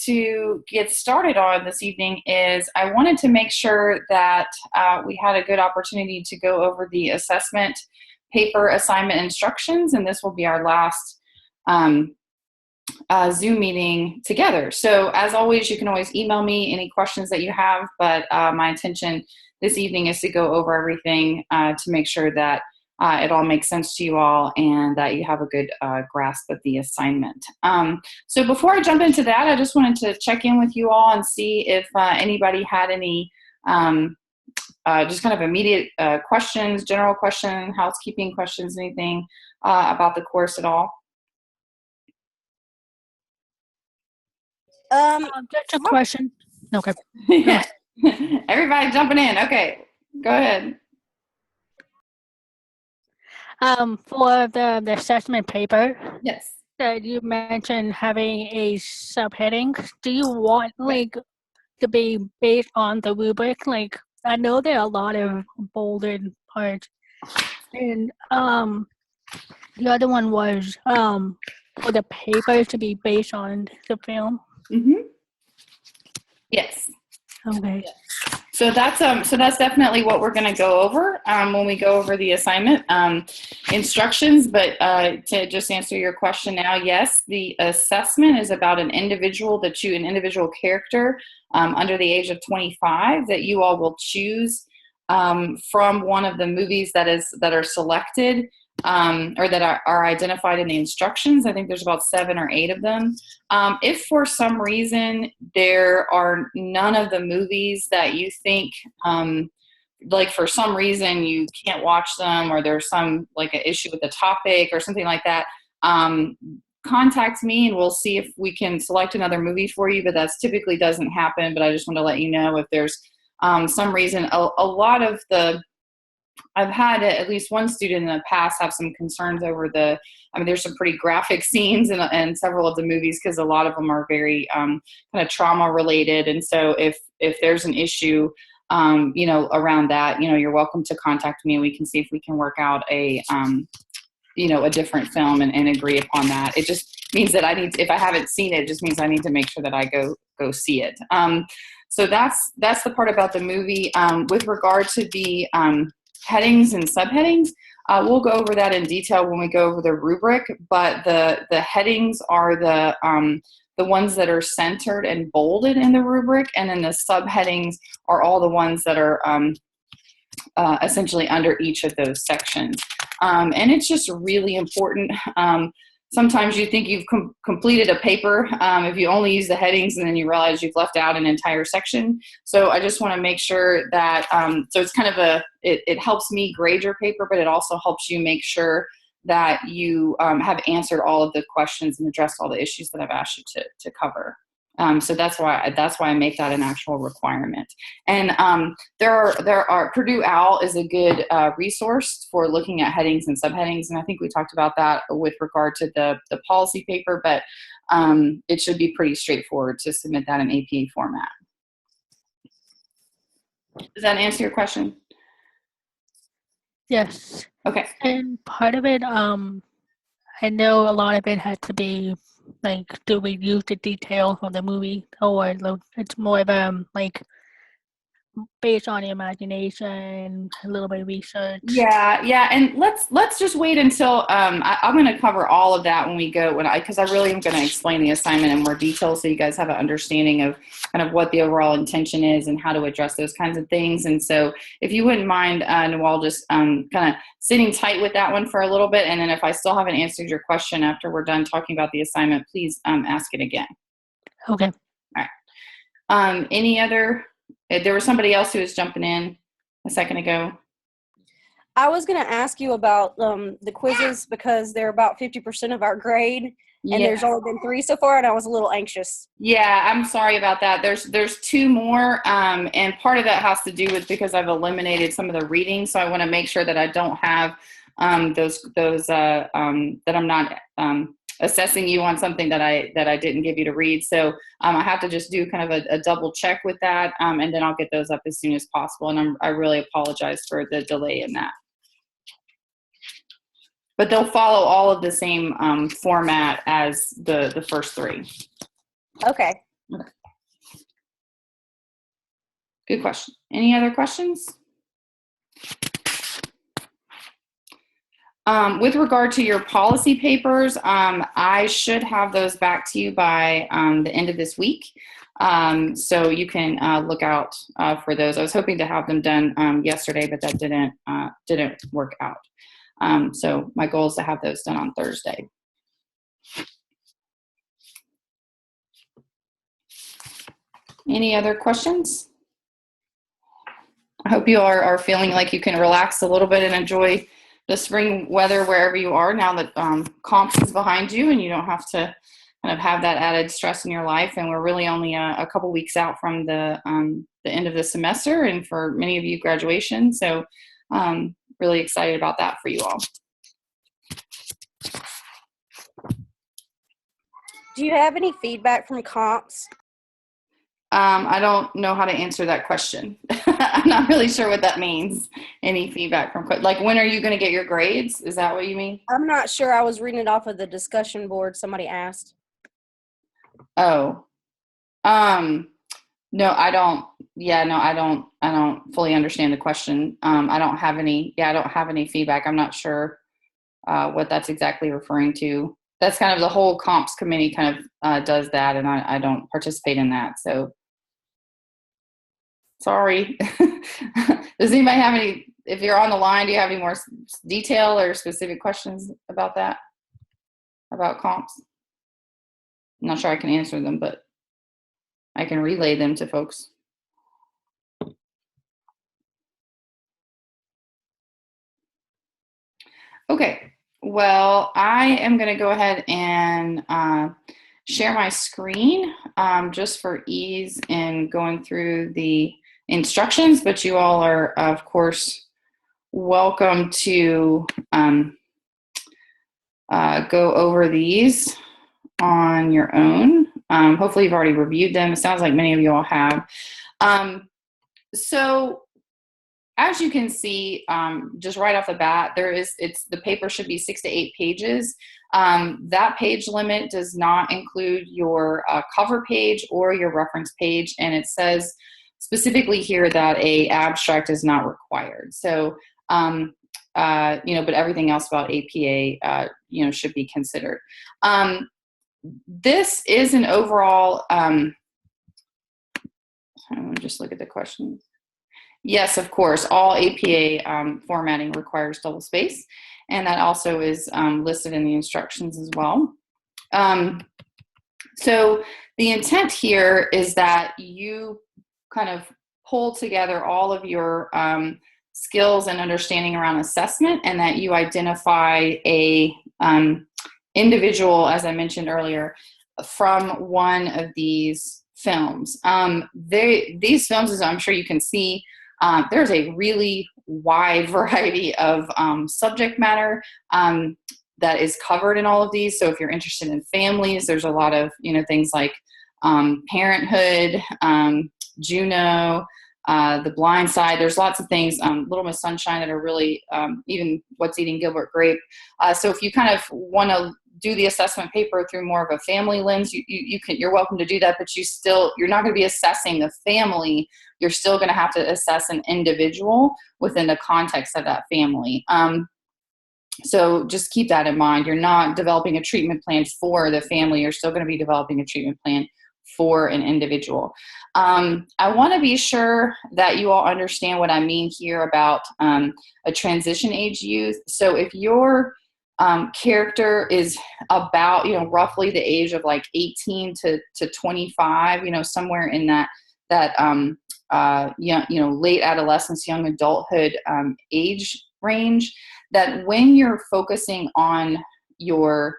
to get started on this evening is I wanted to make sure that we had a good opportunity to go over the assessment paper assignment instructions, and this will be our last Zoom meeting together. So as always, you can always email me any questions that you have, but my intention this evening is to go over everything to make sure that it all makes sense to you all and that you have a good grasp of the assignment. So before I jump into that, I just wanted to check in with you all and see if anybody had any just kind of immediate questions, general questions, housekeeping questions, anything about the course at all. Just a question. Okay. Yeah. Everybody jumping in. Okay, go ahead. For the assessment paper, Yes. that you mentioned having a subheading, do you want to be based on the rubric? Like, I know there are a lot of bolded parts, and the other one was for the paper to be based on the film. Mm-hmm. Yes. Okay. So that's definitely what we're going to go over when we go over the assignment instructions. But to just answer your question now, yes, the assessment is about an individual character under the age of 25 that you all will choose from one of the movies that are selected or that are identified in the instructions. I think there's about 7 or 8 of them. If for some reason there are none of the movies that you think, like for some reason you can't watch them, or there's some like an issue with the topic or something like that, contact me and we'll see if we can select another movie for you, but that's typically doesn't happen. But I just want to let you know if there's some reason. A lot of I've had at least one student in the past have some concerns over there's some pretty graphic scenes in several of the movies because a lot of them are very kind of trauma related. And so if there's an issue, around that, you're welcome to contact me and we can see if we can work out a different film and agree upon that. It just means that if I haven't seen it, it just means I need to make sure that I go see it. So that's the part about the movie. With regard to the headings and subheadings, we'll go over that in detail when we go over the rubric, but the headings are the ones that are centered and bolded in the rubric, and then the subheadings are all the ones that are essentially under each of those sections. And it's just really important. Sometimes you think you've completed a paper if you only use the headings, and then you realize you've left out an entire section. So I just want to make sure that, so it's kind of it helps me grade your paper, but it also helps you make sure that you have answered all of the questions and addressed all the issues that I've asked you to cover. So that's why I make that an actual requirement. And there are Purdue OWL is a good resource for looking at headings and subheadings, and I think we talked about that with regard to the policy paper, but it should be pretty straightforward to submit that in APA format. Does that answer your question? Yes. Okay. And part of it, I know a lot of it had to be like, do we use the details of the movie, or it's more of like based on the imagination, a little bit of research? Yeah, and let's just wait until I'm going to cover all of that when we go, because I really am going to explain the assignment in more detail so you guys have an understanding of kind of what the overall intention is and how to address those kinds of things. And so if you wouldn't mind, Noel, just kind of sitting tight with that one for a little bit, and then if I still haven't answered your question after we're done talking about the assignment, please ask it again. Okay. All right. Any other? There was somebody else who was jumping in a second ago. I was going to ask you about the quizzes, because they're about 50% of our grade, and there's only been 3 so far, and I was a little anxious. Yeah, I'm sorry about that. There's 2 more, and part of that has to do with because I've eliminated some of the reading, so I want to make sure that I don't have those that I'm not assessing you on something that I didn't give you to read. So I have to just do kind of a double check with that, and then I'll get those up as soon as possible. And I really apologize for the delay in that. But they'll follow all of the same format as the first 3. Okay. Okay. Good question. Any other questions? With regard to your policy papers, I should have those back to you by the end of this week. So you can look out for those. I was hoping to have them done yesterday, but that didn't work out. So my goal is to have those done on Thursday. Any other questions? I hope you are feeling like you can relax a little bit and enjoy the spring weather wherever you are now that comps is behind you and you don't have to kind of have that added stress in your life. And we're really only a couple weeks out from the end of the semester, and for many of you, graduation. So really excited about that for you all. Do you have any feedback from comps? I don't know how to answer that question. I'm not really sure what that means. Any feedback from, like, when are you going to get your grades? Is that what you mean? I'm not sure. I was reading it off of the discussion board. Somebody asked. Oh, no, I don't. Yeah, no, I don't fully understand the question. I don't have any feedback. I'm not sure what that's exactly referring to. That's kind of the whole comps committee kind of does that, and I don't participate in that. So sorry. Does anybody have any, if you're on the line, do you have any more detail or specific questions about that? About comps? I'm not sure I can answer them, but I can relay them to folks. Okay, well, I am going to go ahead and share my screen just for ease in going through the instructions, but you all are, of course, welcome to go over these on your own. Hopefully you've already reviewed them. It sounds like many of you all have. So as you can see, just right off the bat, the paper should be 6 to 8 pages. That page limit does not include your cover page or your reference page, and it says specifically here that a abstract is not required. So, but everything else about APA, should be considered. This is an overall. Let me just look at the questions. Yes, of course, all APA formatting requires double space, and that also is listed in the instructions as well. So the intent here is that you kind of pull together all of your skills and understanding around assessment, and that you identify a individual, as I mentioned earlier, from one of these films. These films, as I'm sure you can see, there's a really wide variety of subject matter that is covered in all of these. So if you're interested in families, there's a lot of things like Parenthood, Juno, The Blind Side. There's lots of things, Little Miss Sunshine, that are really even What's Eating Gilbert Grape. So if you kind of want to do the assessment paper through more of a family lens, you're welcome to do that, but you're not going to be assessing the family. You're still going to have to assess an individual within the context of that family. So just keep that in mind. You're not developing a treatment plan for the family. You're still going to be developing a treatment plan for an individual. I want to be sure that you all understand what I mean here about a transition age youth. So if your character is about, roughly the age of like 18 to 25, somewhere in that late adolescence, young adulthood age range, that when you're focusing on your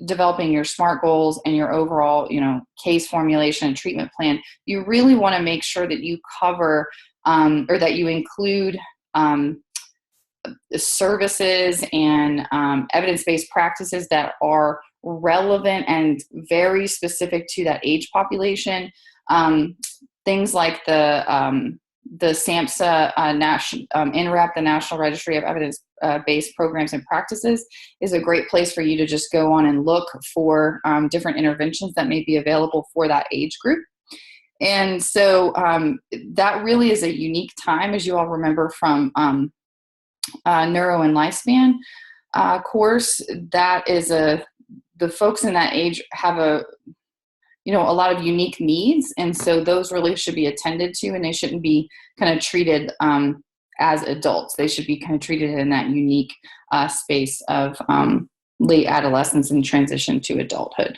developing your SMART goals and your overall, case formulation and treatment plan, you really want to make sure that you cover or that you include services and evidence-based practices that are relevant and very specific to that age population. Things like the the SAMHSA NREP, the National Registry of Evidence-Based Programs and Practices, is a great place for you to just go on and look for different interventions that may be available for that age group. And so that really is a unique time, as you all remember from Neuro and Lifespan course. That is the folks in that age have a lot of unique needs, and so those really should be attended to, and they shouldn't be kind of treated as adults. They should be kind of treated in that unique space of late adolescence and transition to adulthood.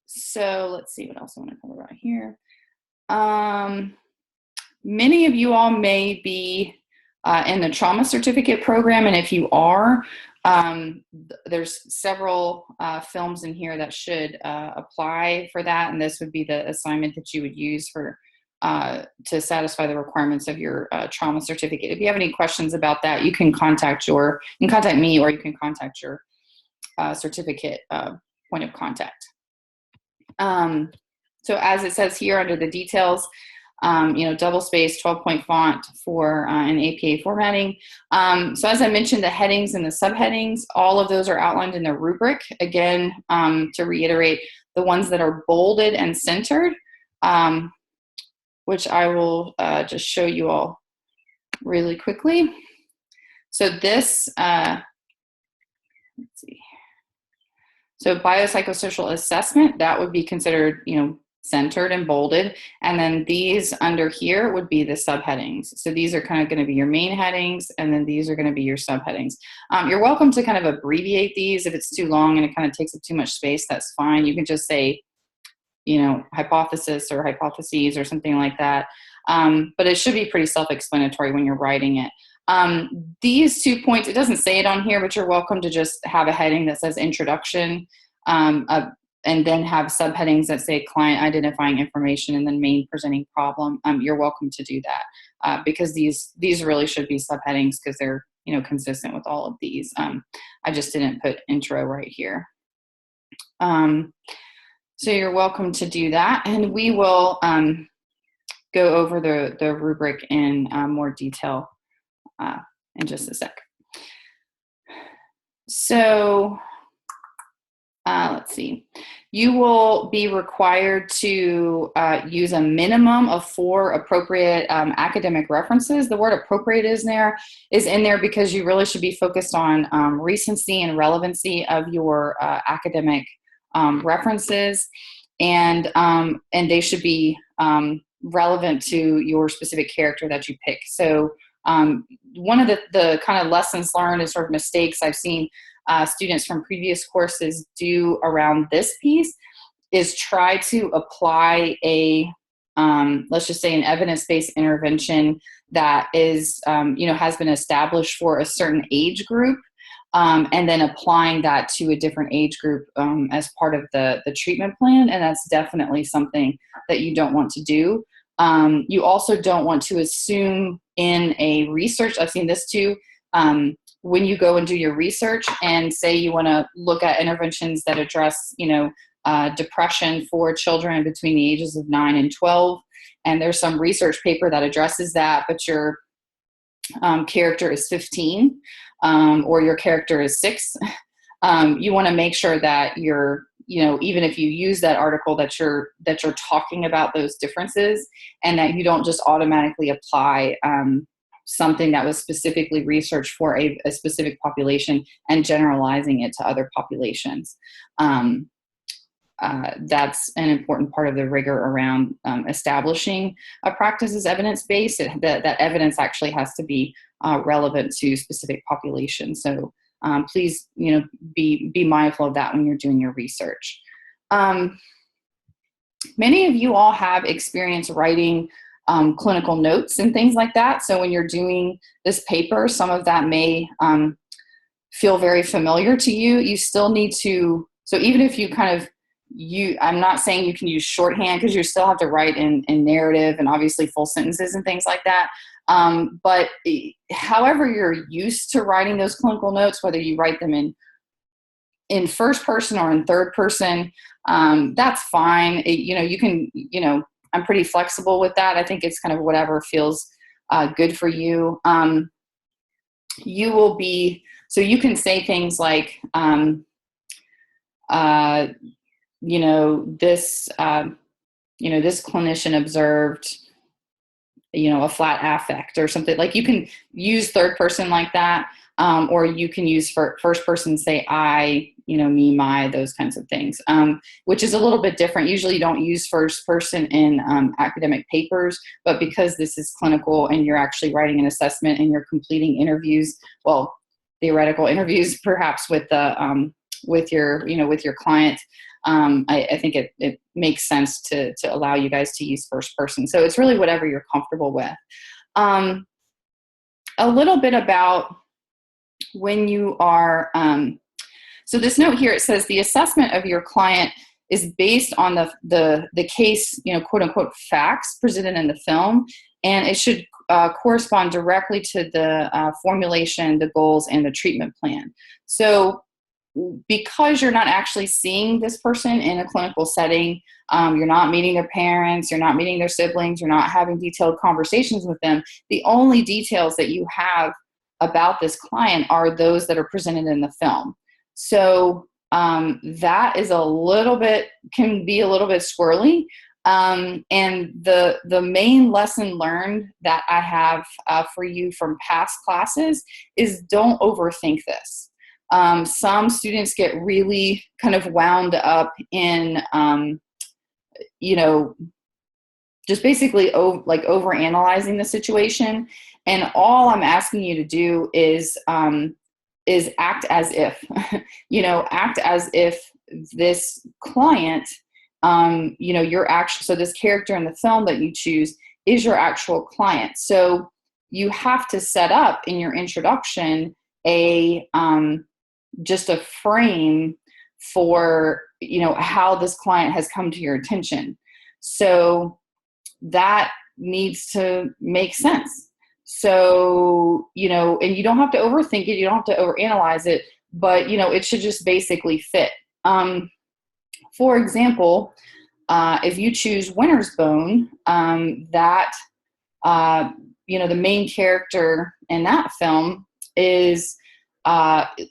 So let's see what else I want to cover about here. Many of you all may be in the trauma certificate program, and if you are, there's several films in here that should apply for that, and this would be the assignment that you would use for to satisfy the requirements of your trauma certificate. If you have any questions about that, you can contact me, or you can contact your certificate point of contact. So as it says here under the details, double space, 12-point font for an APA formatting. So as I mentioned, the headings and the subheadings, all of those are outlined in the rubric. Again, to reiterate, the ones that are bolded and centered, which I will just show you all really quickly. So this, let's see. So biopsychosocial assessment, that would be considered, centered and bolded. And then these under here would be the subheadings. So these are kind of going to be your main headings, and then these are going to be your subheadings. You're welcome to kind of abbreviate these. If it's too long and it kind of takes up too much space, that's fine. You can just say, hypothesis or hypotheses or something like that. But it should be pretty self-explanatory when you're writing it. These 2 points, it doesn't say it on here, but you're welcome to just have a heading that says introduction, and then have subheadings that say client identifying information and then main presenting problem. You're welcome to do that because these really should be subheadings because they're consistent with all of these. I just didn't put intro right here. So you're welcome to do that, and we will go over the rubric in more detail in just a sec. So let's see. You will be required to use a minimum of 4 appropriate academic references. The word appropriate is in there because you really should be focused on recency and relevancy of your academic references, and they should be relevant to your specific character that you pick. So one of the kind of lessons learned and sort of mistakes I've seen students from previous courses do around this piece is try to apply let's just say an evidence-based intervention that is, has been established for a certain age group, and then applying that to a different age group as part of the treatment plan. And that's definitely something that you don't want to do. You also don't want to assume in a research, I've seen this too, when you go and do your research and say you want to look at interventions that address, depression for children between the ages of 9 and 12, and there's some research paper that addresses that, but your character is 15, or your character is 6, you want to make sure that you're, even if you use that article, that you're talking about those differences, and that you don't just automatically apply something that was specifically researched for a specific population and generalizing it to other populations. That's an important part of the rigor around establishing a practice as evidence-based. That evidence actually has to be relevant to specific populations. So please, be mindful of that when you're doing your research. Many of you all have experience writing clinical notes and things like that. So when you're doing this paper, some of that may feel very familiar to you. You still need to, so even if you kind of, I'm not saying you can use shorthand because you still have to write in narrative and obviously full sentences and things like that. But however you're used to writing those clinical notes, whether you write them in first person or in third person, that's fine. You can, I'm pretty flexible with that. I think it's kind of whatever feels good for you. You will be, so you can say things like, this, this clinician observed, a flat affect or something. Like, you can use third person like that, or you can use first person, say I, me, my, those kinds of things, which is a little bit different. Usually you don't use first person in academic papers, but because this is clinical and you're actually writing an assessment and you're completing interviews, well, theoretical interviews perhaps with the with your client, I think it makes sense to allow you guys to use first person. So it's really whatever you're comfortable with. A little bit about when you are, so this note here, it says the assessment of your client is based on the case, quote unquote, facts presented in the film, and it should correspond directly to the formulation, the goals, and the treatment plan. So because you're not actually seeing this person in a clinical setting, you're not meeting their parents, you're not meeting their siblings, you're not having detailed conversations with them, the only details that you have about this client are those that are presented in the film. So that is can be a little bit squirrely. And the main lesson learned that I have for you from past classes is don't overthink this. Some students get really kind of wound up in, just basically overanalyzing the situation. And all I'm asking you to do is act as if, act as if this client, your actual, so this character in the film that you choose is your actual client. So you have to set up in your introduction just a frame for, how this client has come to your attention. So that needs to make sense. So, and you don't have to overthink it. You don't have to overanalyze it, but, it should just basically fit. For example, if you choose Winter's Bone, the main character in that film is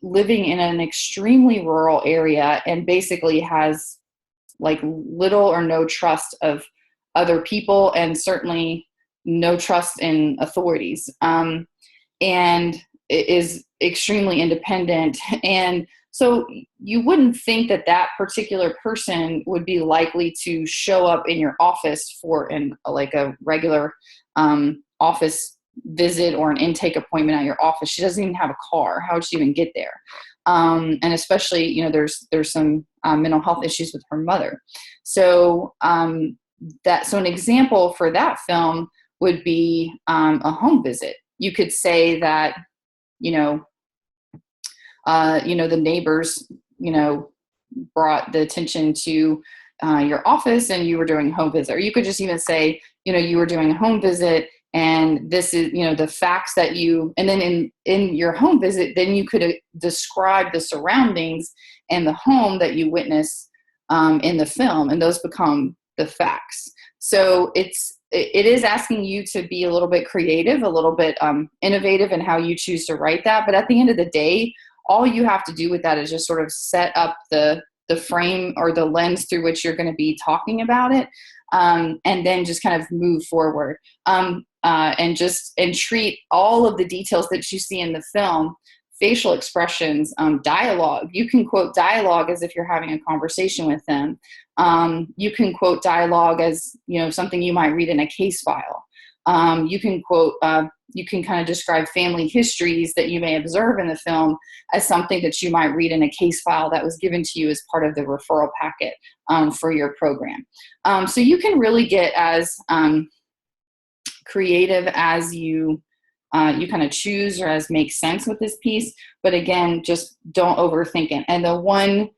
living in an extremely rural area and basically has like little or no trust of other people and certainly no trust in authorities, and is extremely independent. And so you wouldn't think that particular person would be likely to show up in your office for a regular office visit or an intake appointment at your office. She doesn't even have a car. How would she even get there? And especially, there's some mental health issues with her mother. So an example for that film would be a home visit. You could say that, the neighbors, brought the attention to your office and you were doing a home visit. Or you could just even say, you were doing a home visit and this is, the facts that and then in your home visit, then you could describe the surroundings and the home that you witness in the film, and those become the facts. So it is asking you to be a little bit creative, a little bit innovative in how you choose to write that. But at the end of the day, all you have to do with that is just sort of set up the frame or the lens through which you're going to be talking about it, and then just kind of move forward, and treat all of the details that you see in the film, facial expressions, dialogue. You can quote dialogue as if you're having a conversation with them. You can quote dialogue as, something you might read in a case file. You can quote, you can kind of describe family histories that you may observe in the film as something that you might read in a case file that was given to you as part of the referral packet for your program. So you can really get as creative as you kind of choose or as makes sense with this piece. But again, just don't overthink it. And the one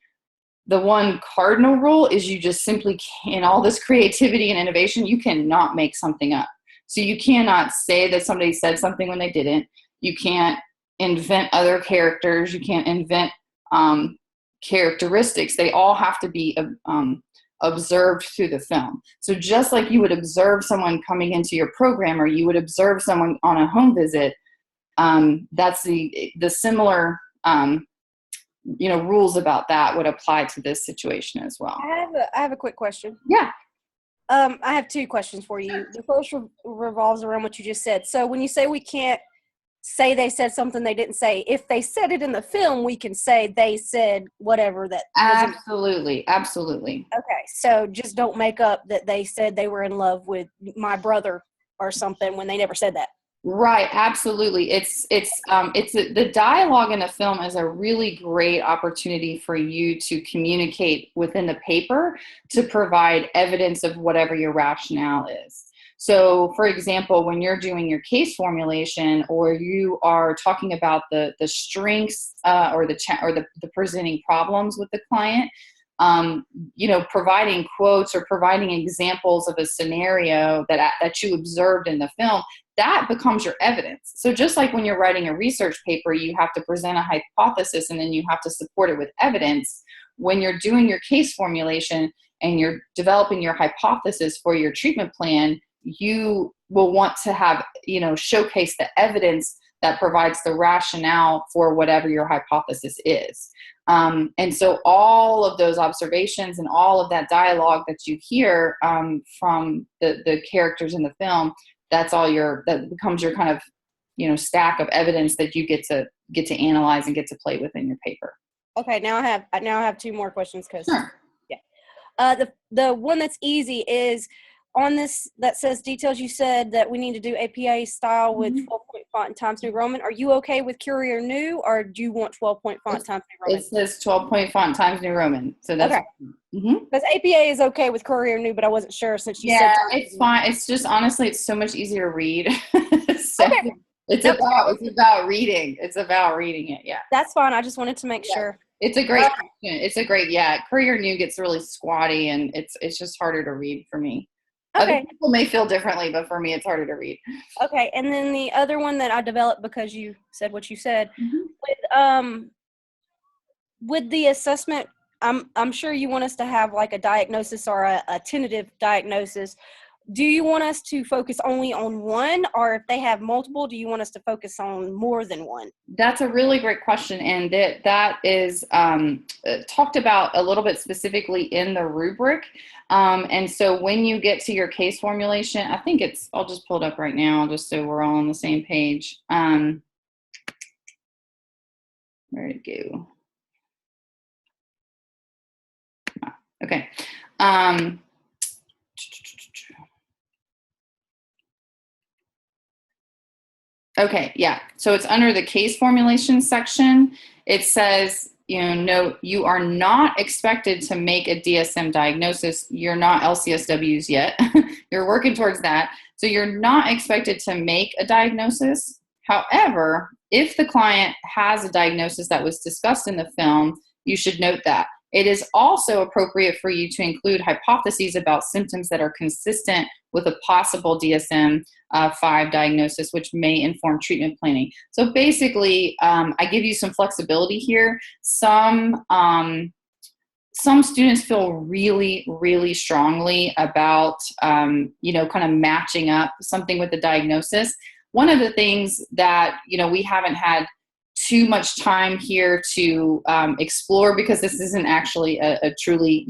cardinal rule is you just simply, in all this creativity and innovation, you cannot make something up. So you cannot say that somebody said something when they didn't. You can't invent other characters. You can't invent characteristics. They all have to be observed through the film. So just like you would observe someone coming into your program, or you would observe someone on a home visit, that's the similar, rules about that would apply to this situation as well. I have a quick question. Yeah. I have two questions for you. The first revolves around what you just said. So when you say we can't say they said something they didn't say, if they said it in the film, we can say they said whatever that. Absolutely. Absolutely. Okay. So just don't make up that they said they were in love with my brother or something when they never said that. Right, absolutely. The dialogue in a film is a really great opportunity for you to communicate within the paper to provide evidence of whatever your rationale is. So, for example, when you're doing your case formulation, or you are talking about the strengths or the presenting problems with the client, providing quotes or providing examples of a scenario that you observed in the film, that becomes your evidence. So just like when you're writing a research paper, you have to present a hypothesis and then you have to support it with evidence. When you're doing your case formulation and you're developing your hypothesis for your treatment plan, you will want to have, showcase the evidence that provides the rationale for whatever your hypothesis is. And so all of those observations and all of that dialogue that you hear from the characters in the film, that becomes your kind of, stack of evidence that you get to analyze and get to play with in your paper. Okay, now I have two more questions because Sure. Yeah. The one that's easy is on this that says details. You said that we need to do APA style with 12-point font and Times New Roman. Are you okay with Courier New, or do you want 12-point font Times New Roman? It says 12-point font Times New Roman. So that's okay. Because APA is okay with Courier New, but I wasn't sure since you said. Yeah, it's fine. It's just, honestly, it's so much easier to read. So okay. It's about reading. It's about reading it. Yeah. That's fine. I just wanted to make sure. It's a great question. It's a great, Courier New gets really squatty and it's just harder to read for me. Okay. Other people may feel differently, but for me, it's harder to read. Okay. And then the other one that I developed because you said what you said with the assessment, I'm sure you want us to have like a diagnosis or a tentative diagnosis. Do you want us to focus only on one, or if they have multiple, do you want us to focus on more than one? That's a really great question, and that is talked about a little bit specifically in the rubric. And so when you get to your case formulation, I'll just pull it up right now just so we're all on the same page. Where'd it go? Okay. Okay, yeah. So it's under the case formulation section. It says, note, you are not expected to make a DSM diagnosis. You're not LCSWs yet. You're working towards that. So you're not expected to make a diagnosis. However, if the client has a diagnosis that was discussed in the film, you should note that. It is also appropriate for you to include hypotheses about symptoms that are consistent with a possible DSM-5 diagnosis, which may inform treatment planning. So basically, I give you some flexibility here. Some students feel really, really strongly about, kind of matching up something with the diagnosis. One of the things that, we haven't had too much time here to explore, because this isn't actually a truly,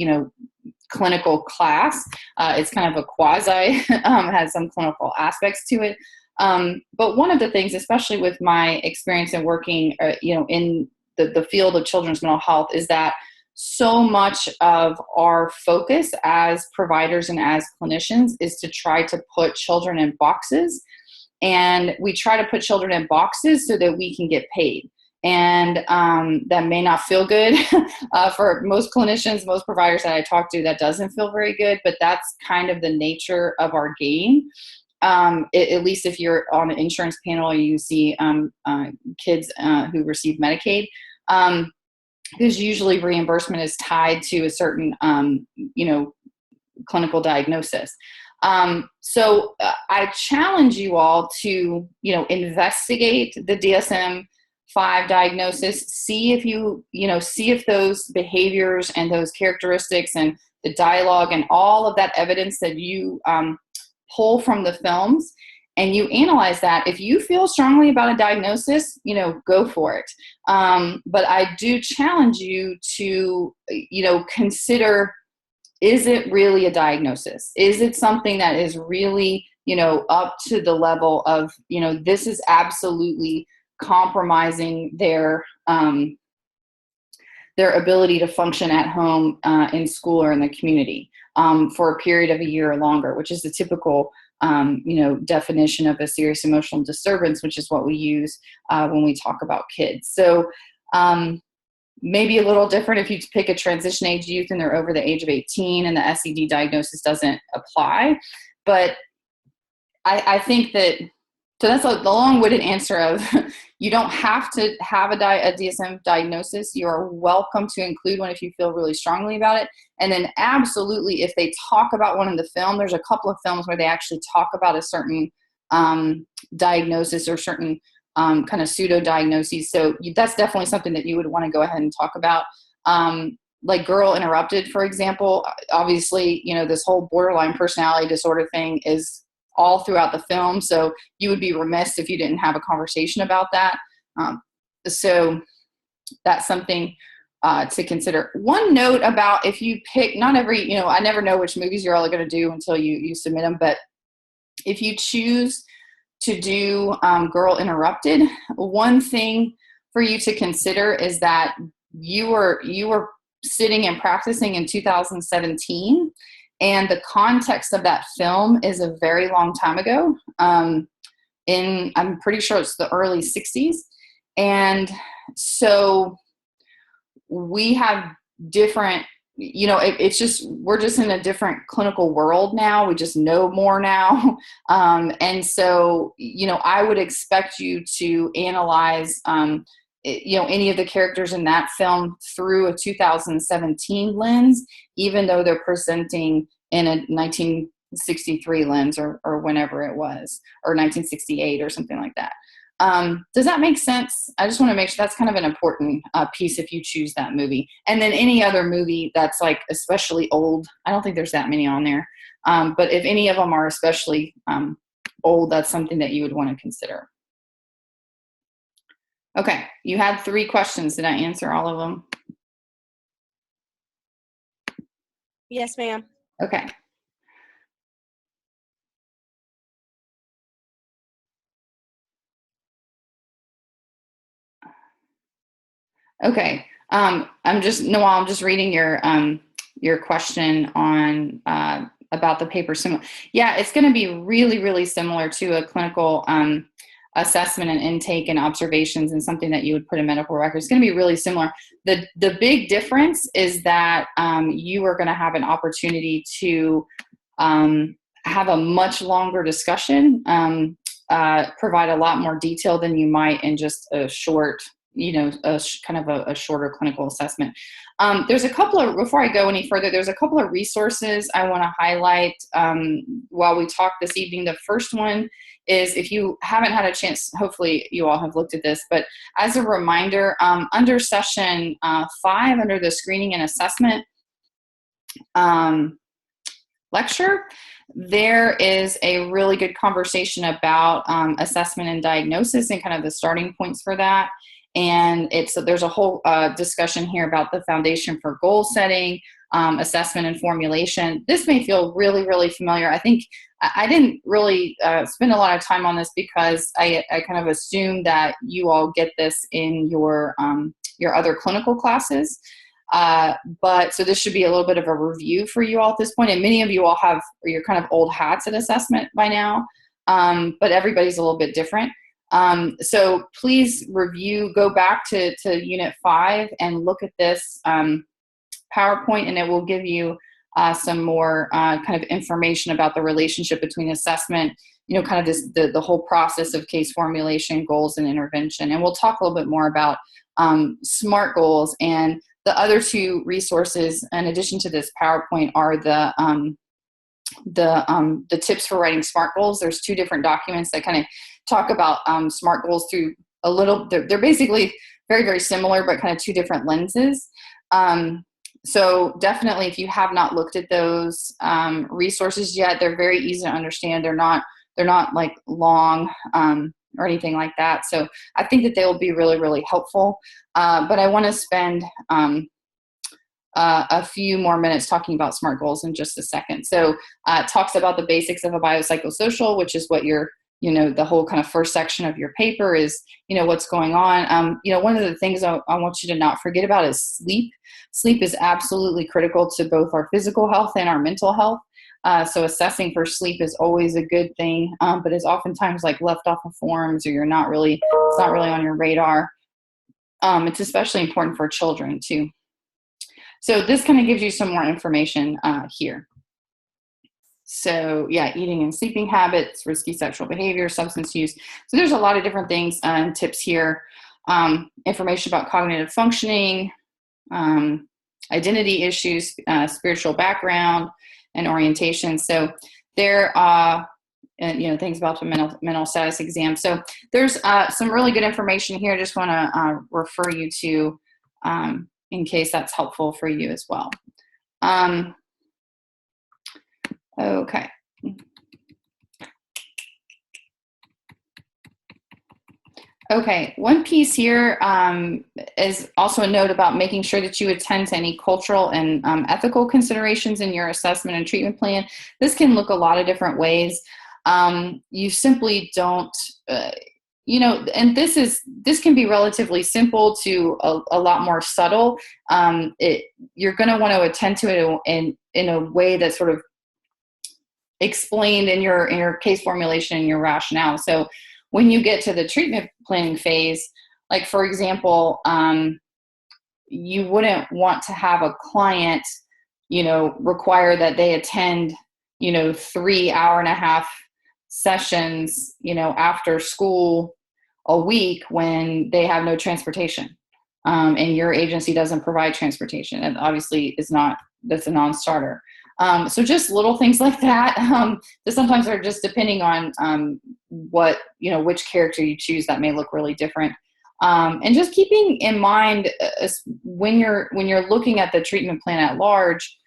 clinical class. It's kind of a quasi, has some clinical aspects to it. But one of the things, especially with my experience in working, in the field of children's mental health, is that so much of our focus as providers and as clinicians is to try to put children in boxes. And we try to put children in boxes so that we can get paid. And that may not feel good for most clinicians, most providers that I talk to. That doesn't feel very good, but that's kind of the nature of our game. At least if you're on an insurance panel, you see kids who receive Medicaid, because usually reimbursement is tied to a certain, clinical diagnosis. So I challenge you all to, investigate the DSM-5 diagnosis, see if see if those behaviors and those characteristics and the dialogue, and all of that evidence that you pull from the films, and you analyze that. If you feel strongly about a diagnosis, go for it. But I do challenge you to, consider, is it really a diagnosis? Is it something that is really, up to the level of, this is absolutely compromising their ability to function at home, in school, or in the community, for a period of a year or longer, which is the typical definition of a serious emotional disturbance, which is what we use when we talk about kids. So maybe a little different if you pick a transition age youth and they're over the age of 18 and the SED diagnosis doesn't apply. But I think that, so that's the long-winded answer of you don't have to have a DSM diagnosis. You are welcome to include one if you feel really strongly about it. And then absolutely, if they talk about one in the film, there's a couple of films where they actually talk about a certain diagnosis or certain kind of pseudo-diagnoses. So that's definitely something that you would want to go ahead and talk about. Like Girl Interrupted, for example, obviously, this whole borderline personality disorder thing is all throughout the film. So you would be remiss if you didn't have a conversation about that. So that's something to consider. One note about if you pick, not every, I never know which movies you're all going to do until you submit them. But if you choose to do Girl Interrupted, one thing for you to consider is that you were sitting and practicing in 2017. And the context of that film is a very long time ago. I'm pretty sure it's the early 60s. And so we have different, it's just, we're just in a different clinical world now. We just know more now. And so, I would expect you to analyze, any of the characters in that film through a 2017 lens, even though they're presenting in a 1963 lens or whenever it was, or 1968 or something like that. Does that make sense? I just want to make sure that's kind of an important piece if you choose that movie. And then any other movie that's like especially old, I don't think there's that many on there. But if any of them are especially old, that's something that you would want to consider. Okay, you had 3 questions. Did I answer all of them? Yes, ma'am. Okay. Okay. I'm just reading your question on about the paper. Yeah, it's going to be really, really similar to a clinical assessment and intake and observations, and something that you would put in medical records. It's going to be really similar. The big difference is that you are going to have an opportunity to have a much longer discussion, provide a lot more detail than you might in just a short, kind of a shorter clinical assessment. There's a couple of, before I go any further, there's a couple of resources I want to highlight while we talk this evening. The first one is, if you haven't had a chance, hopefully you all have looked at this, but as a reminder, under session 5, under the screening and assessment lecture, there is a really good conversation about assessment and diagnosis and kind of the starting points for that. And there's a whole discussion here about the foundation for goal setting, assessment and formulation. This may feel really, really familiar. I think I didn't really spend a lot of time on this because I kind of assumed that you all get this in your other clinical classes. But so this should be a little bit of a review for you all at this point. And many of you all you're kind of old hats at assessment by now, but everybody's a little bit different. So please go back to Unit 5 and look at this PowerPoint, and it will give you some more kind of information about the relationship between assessment, kind of the whole process of case formulation, goals, and intervention. And we'll talk a little bit more about SMART goals. And the other 2 resources, in addition to this PowerPoint, are the tips for writing SMART goals. There's 2 different documents that kind of talk about SMART goals through they're basically very, very similar, but kind of 2 different lenses. So definitely, if you have not looked at those resources yet, they're very easy to understand. They're not like long or anything like that. So I think that they will be really, really helpful. But I want to spend a few more minutes talking about SMART goals in just a second. So it talks about the basics of a biopsychosocial, which is what you're, the whole kind of first section of your paper is, what's going on. One of the things I want you to not forget about is sleep. Sleep is absolutely critical to both our physical health and our mental health. So assessing for sleep is always a good thing, but is oftentimes like left off of forms, or it's not really on your radar. It's especially important for children too. So this kind of gives you some more information here. So yeah, eating and sleeping habits, risky sexual behavior, substance use. So there's a lot of different things and tips here. Information about cognitive functioning, identity issues, spiritual background, and orientation. So there are, things about the mental status exam. So there's some really good information here. Just want to refer you to in case that's helpful for you as well. Okay. Okay, one piece here is also a note about making sure that you attend to any cultural and ethical considerations in your assessment and treatment plan. This can look a lot of different ways. You simply don't, and this can be relatively simple to a lot more subtle. You're going to want to attend to it in a way that's sort of explained in your case formulation and your rationale. So when you get to the treatment planning phase, like for example, you wouldn't want to have a client, require that they attend, 3 hour-and-a-half sessions, after school a week when they have no transportation, and your agency doesn't provide transportation. And obviously that's a non-starter. So just little things like that, that sometimes are just depending on what, which character you choose, that may look really different. And just keeping in mind when you're looking at the treatment plan at large,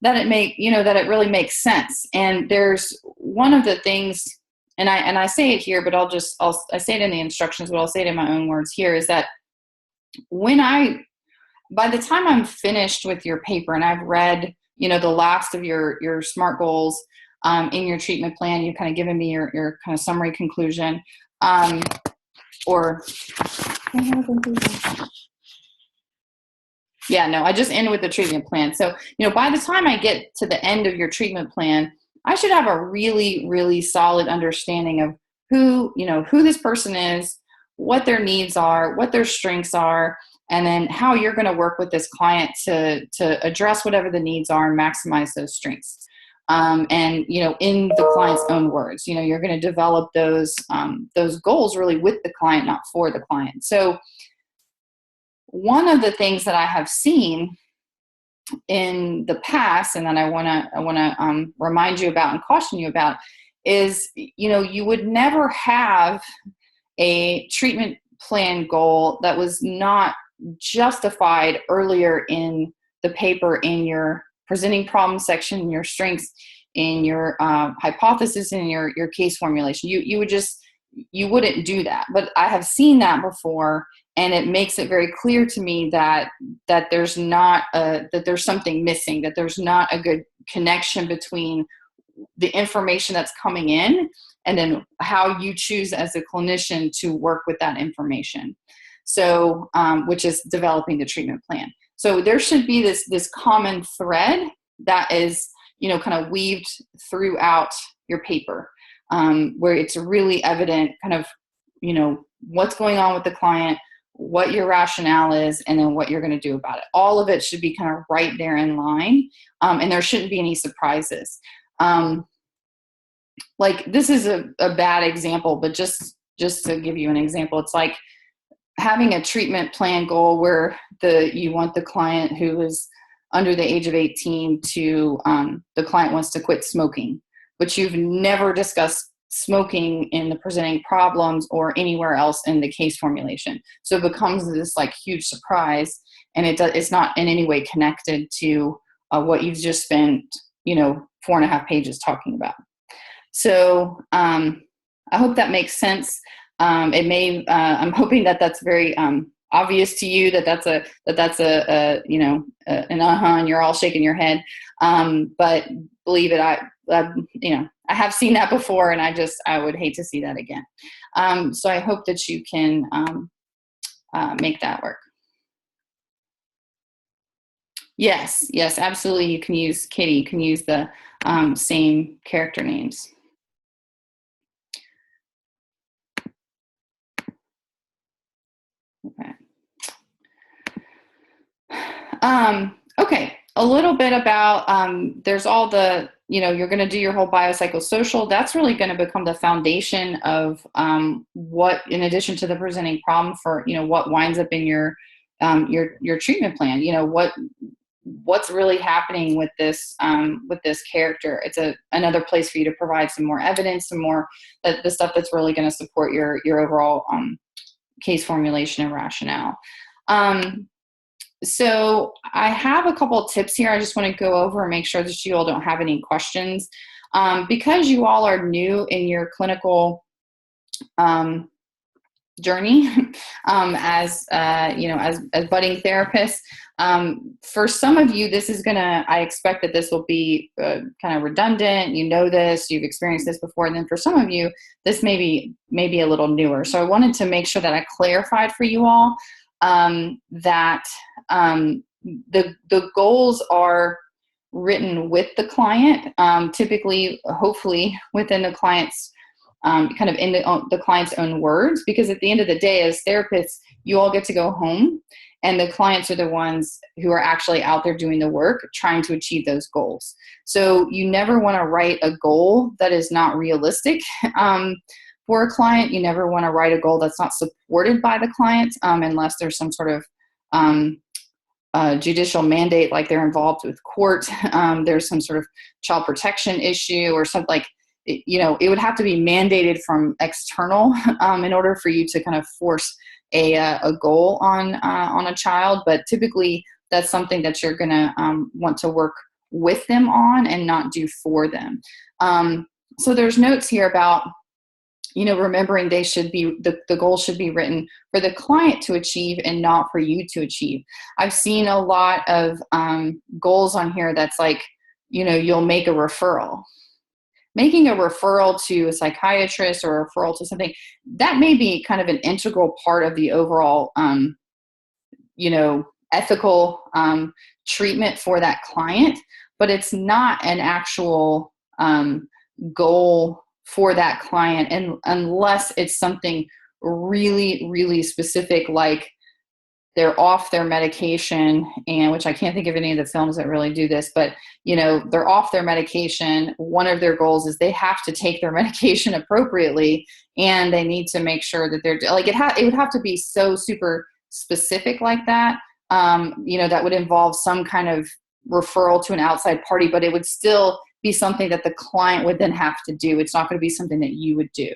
that it really makes sense. And there's one of the things, and I say it here, but I say it in the instructions, but I'll say it in my own words here, is that by the time I'm finished with your paper and I've read, the last of your SMART goals in your treatment plan, you've kind of given me your kind of summary conclusion, I just ended with the treatment plan. So, by the time I get to the end of your treatment plan, I should have a really, really solid understanding of who this person is, what their needs are, what their strengths are, and then how you're going to work with this client to address whatever the needs are and maximize those strengths. And, in the client's own words, you're going to develop those goals really with the client, not for the client. So one of the things that I have seen in the past, and that I want to remind you about and caution you about, is, you would never have a treatment plan goal that was not justified earlier in the paper, in your presenting problem section, in your strengths, in your hypothesis, in your case formulation. You wouldn't do that. But I have seen that before, and it makes it very clear to me that there's something missing, that there's not a good connection between the information that's coming in and then how you choose as a clinician to work with that information. So, which is developing the treatment plan. So there should be this common thread that is, kind of weaved throughout your paper, where it's really evident kind of, what's going on with the client, what your rationale is, and then what you're going to do about it. All of it should be kind of right there in line, and there shouldn't be any surprises. Like this is a bad example, but just to give you an example, it's like having a treatment plan goal where you want the client who is under the age of 18 to, the client wants to quit smoking, but you've never discussed smoking in the presenting problems or anywhere else in the case formulation. So it becomes this like huge surprise. and it's not in any way connected to what you've just spent, 4.5 pages talking about. So I hope that makes sense. It may. I'm hoping that that's very obvious to you, that's an and you're all shaking your head. But believe it, I have seen that before, and I would hate to see that again. So I hope that you can make that work. Yes, absolutely. You can use Kitty. You can use the same character names. Okay. Okay. A little bit about, there's all the, you're going to do your whole biopsychosocial. That's really going to become the foundation of what, in addition to the presenting problem for, what winds up in your treatment plan, what's really happening with this character. It's another place for you to provide some more evidence, some more, the stuff that's really going to support your overall case formulation and rationale. So I have a couple of tips here I just want to go over and make sure that you all don't have any questions. Because you all are new in your clinical journey as budding therapists, for some of you, this is I expect that this will be kind of redundant. This, you've experienced this before. And then for some of you, this may be a little newer. So I wanted to make sure that I clarified for you all that the goals are written with the client, typically, hopefully within the client's kind of in the client's own words, because at the end of the day, as therapists, you all get to go home, and the clients are the ones who are actually out there doing the work, trying to achieve those goals. So you never want to write a goal that is not realistic for a client. You never want to write a goal that's not supported by the client, unless there's some sort of judicial mandate, like they're involved with court. There's some sort of child protection issue or something like. It would have to be mandated from external in order for you to kind of force a goal on a child. But typically, that's something that you're going to want to work with them on and not do for them. So there's notes here about, remembering they should be, the goal should be written for the client to achieve and not for you to achieve. I've seen a lot of goals on here that's like, you'll make a referral. Making a referral to a psychiatrist or a referral to something, that may be kind of an integral part of the overall, ethical treatment for that client, but it's not an actual goal for that client, and unless it's something really, really specific, like they're off their medication, and which I can't think of any of the films that really do this, but they're off their medication. One of their goals is they have to take their medication appropriately, and they need to make sure that they're like, it would have to be so super specific like that. That would involve some kind of referral to an outside party, but it would still be something that the client would then have to do. It's not going to be something that you would do.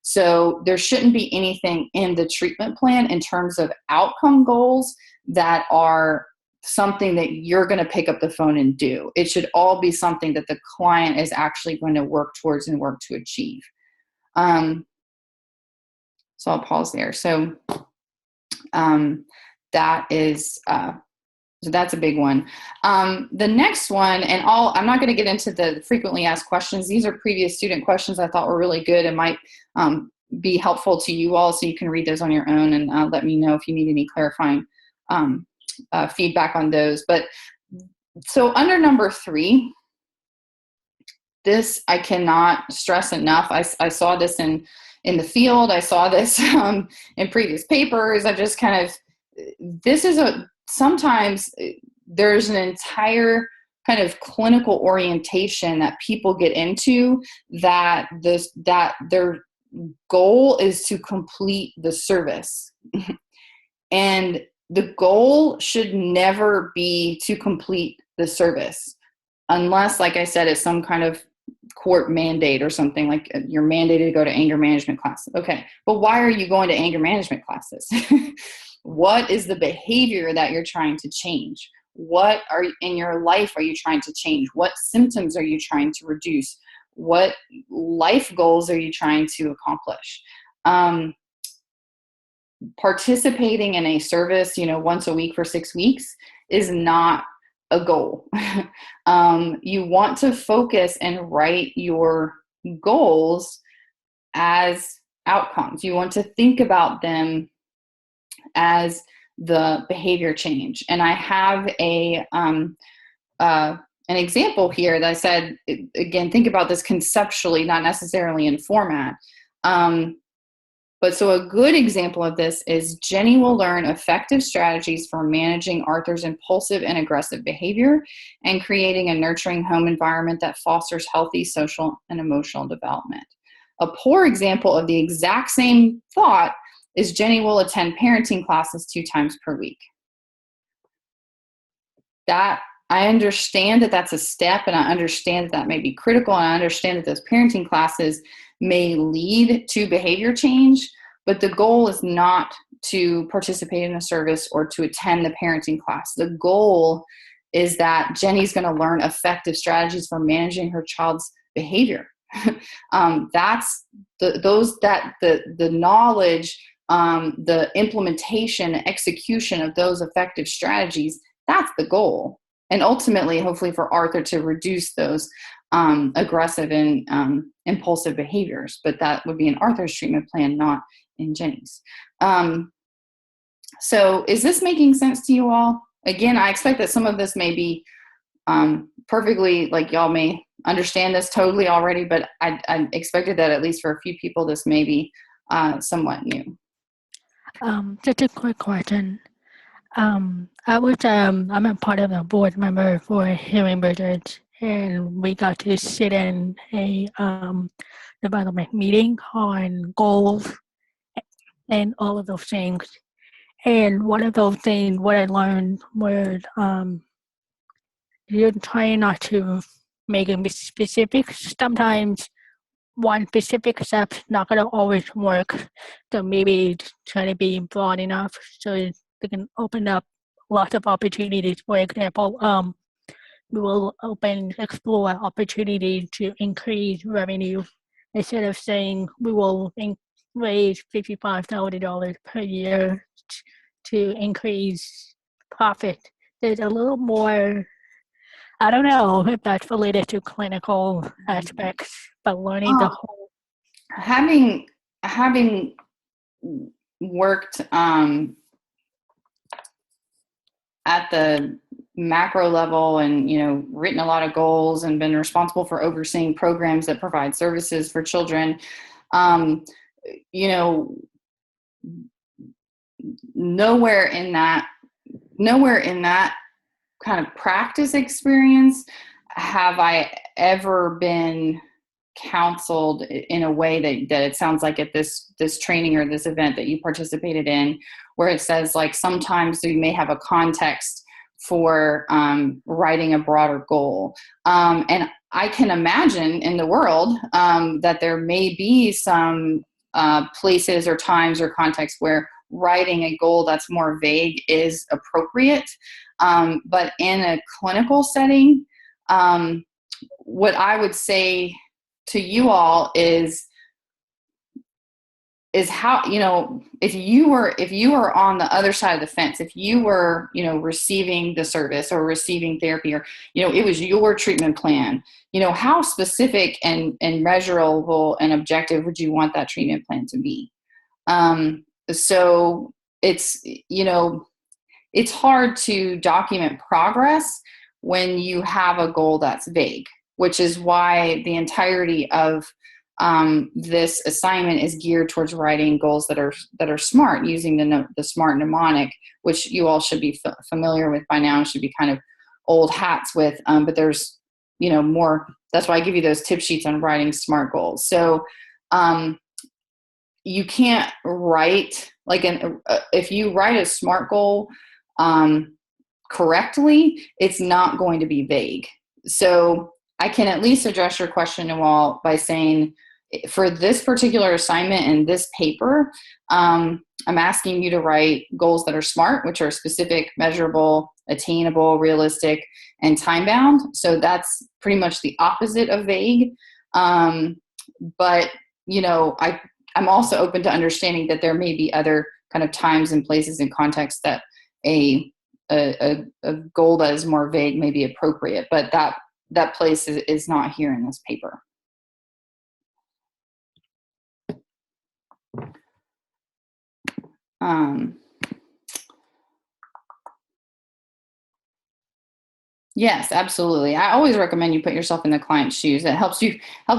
So there shouldn't be anything in the treatment plan in terms of outcome goals that are something that you're going to pick up the phone and do. It should all be something that the client is actually going to work towards and work to achieve. So I'll pause there. So that is, so that's a big one. The next one, and I'm not going to get into the frequently asked questions. These are previous student questions I thought were really good and might be helpful to you all, so you can read those on your own and let me know if you need any clarifying feedback on those. But so under number 3, this I cannot stress enough. I saw this in the field. I saw this in previous papers. I just kind of, this is sometimes there's an entire kind of clinical orientation that people get into that their goal is to complete the service. And the goal should never be to complete the service unless, like I said, it's some kind of court mandate or something, like you're mandated to go to anger management classes. Okay, but why are you going to anger management classes? What is the behavior that you're trying to change? What are in your life are you trying to change? What symptoms are you trying to reduce? What life goals are you trying to accomplish? Participating in a service, once a week for 6 weeks is not a goal. You want to focus and write your goals as outcomes. You want to think about them as the behavior change. And I have an example here that I said, again, think about this conceptually, not necessarily in format. But so a good example of this is Jenny will learn effective strategies for managing Arthur's impulsive and aggressive behavior and creating a nurturing home environment that fosters healthy social and emotional development. A poor example of the exact same thought is Jenny will attend parenting classes 2 times per week. That I understand that that's a step, and I understand that may be critical, and I understand that those parenting classes may lead to behavior change, but the goal is not to participate in a service or to attend the parenting class. The goal is that Jenny's going to learn effective strategies for managing her child's behavior. That's the knowledge, the implementation, execution of those effective strategies. That's the goal. And ultimately, hopefully for Arthur to reduce those aggressive and impulsive behaviors. But that would be in Arthur's treatment plan, not in Jenny's. So is this making sense to you all? Again, I expect that some of this may be perfectly, like y'all may understand this totally already, but I expected that at least for a few people, this may be somewhat new. Just a quick question. I'm a part of the board member for Hearing Bridges, and we got to sit in a development meeting on goals and all of those things. And one of those things, what I learned was you're trying not to make it specific. Sometimes one specific step's not going to always work. So maybe try to be broad enough so they can open up lots of opportunities. For example, we will explore opportunities to increase revenue instead of saying we will raise $55,000 per year to increase profit. There's a little more, I don't know if that's related to clinical aspects, but learning the whole. Having worked at the macro level and written a lot of goals and been responsible for overseeing programs that provide services for children, nowhere in that kind of practice experience have I ever been counseled in a way that it sounds like at this training or this event that you participated in, where it says like sometimes you may have a context for writing a broader goal. And I can imagine in the world that there may be some places or times or contexts where writing a goal that's more vague is appropriate. But in a clinical setting, what I would say to you all is how, if you were on the other side of the fence, if you were, receiving the service or receiving therapy, or, it was your treatment plan, how specific and measurable and objective would you want that treatment plan to be? So it's, it's hard to document progress when you have a goal that's vague, which is why the entirety of this assignment is geared towards writing goals that are smart, using the SMART mnemonic, which you all should be familiar with by now, should be kind of old hats with, but there's, more. That's why I give you those tip sheets on writing SMART goals. So you can't write if you write a SMART goal correctly, it's not going to be vague. So I can at least address your question, Noel, by saying, for this particular assignment in this paper, I'm asking you to write goals that are SMART, which are specific, measurable, attainable, realistic, and time-bound. So that's pretty much the opposite of vague. But, I'm also open to understanding that there may be other kind of times and places and contexts that a goal that is more vague may be appropriate, but that place is not here in this paper. Yes, absolutely. I always recommend you put yourself in the client's shoes. It helps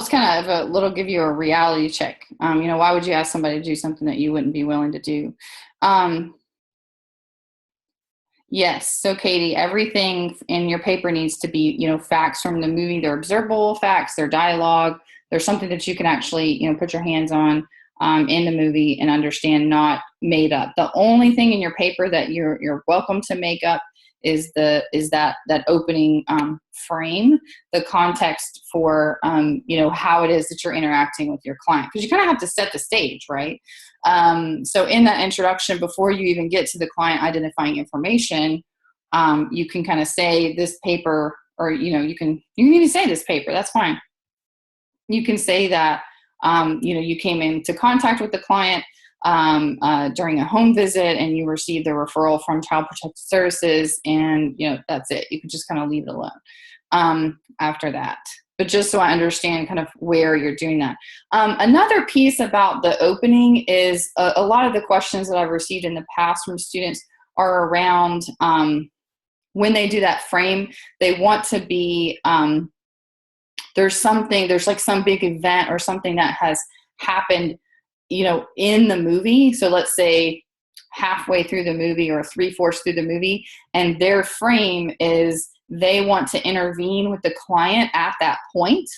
kind of give you a reality check. Why would you ask somebody to do something that you wouldn't be willing to do? Yes. So Katie, everything in your paper needs to be, facts from the movie. They're observable facts, they're dialogue. There's something that you can actually, put your hands on in the movie and understand, not made up. The only thing in your paper that you're welcome to make up is that opening frame, the context for how it is that you're interacting with your client, because you kind of have to set the stage, right? So in that introduction, before you even get to the client identifying information, you can kind of say this paper, or you can even say this paper. That's fine. You can say that you came into contact with the client during a home visit and you received a referral from Child Protective Services, and that's it. You can just kind of leave it alone after that. But just so I understand kind of where you're doing that. Another piece about the opening is a lot of the questions that I've received in the past from students are around when they do that frame, they want to be, there's like some big event or something that has happened in the movie. So let's say halfway through the movie or 3/4 through the movie, and their frame is they want to intervene with the client at that point.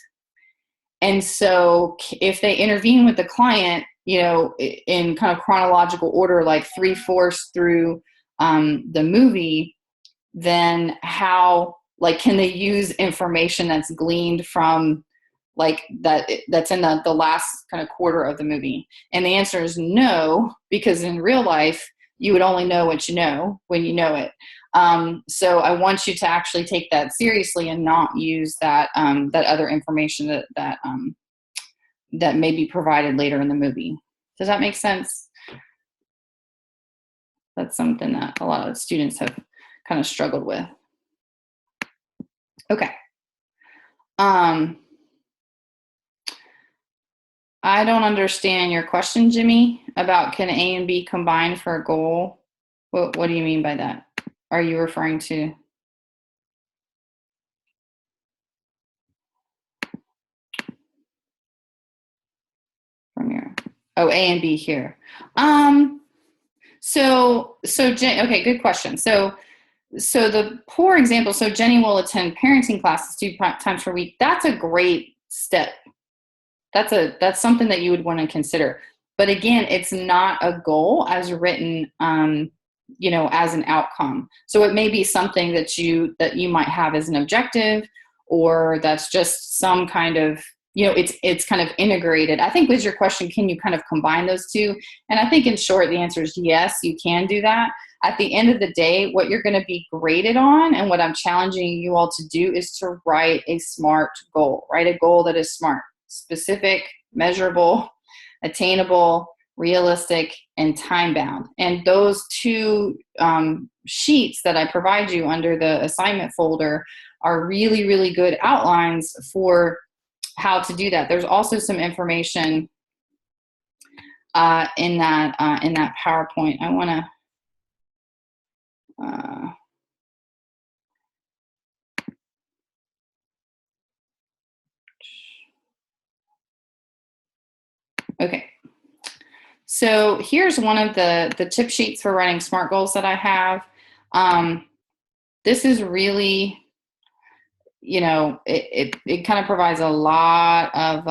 And so if they intervene with the client, in kind of chronological order, like 3/4 through the movie, then how, can they use information that's gleaned from that's in the last kind of quarter of the movie? And the answer is no, because in real life, you would only know what you know when you know it. So I want you to actually take that seriously and not use that other information that may be provided later in the movie. Does that make sense? That's something that a lot of students have kind of struggled with. Okay. I don't understand your question, Jimmy, about can A and B combine for a goal? What do you mean by that? Are you referring to? From your, A and B here. Okay, good question. So the poor example, so Jenny will attend parenting classes 2 times per week. That's a great step. That's something that you would want to consider. But again, it's not a goal as written, as an outcome. So it may be something that you might have as an objective, or that's just some kind of, it's kind of integrated. I think with your question, can you kind of combine those two? And I think in short, the answer is yes, you can do that. At the end of the day, what you're going to be graded on, and what I'm challenging you all to do, is to write a SMART goal. Write a goal that is SMART: specific, measurable, attainable, realistic, and time-bound. And those two sheets that I provide you under the assignment folder are really, really good outlines for how to do that. There's also some information in that PowerPoint. I want to okay. So here's one of the tip sheets for writing SMART goals that I have. This is really, it kind of provides a lot of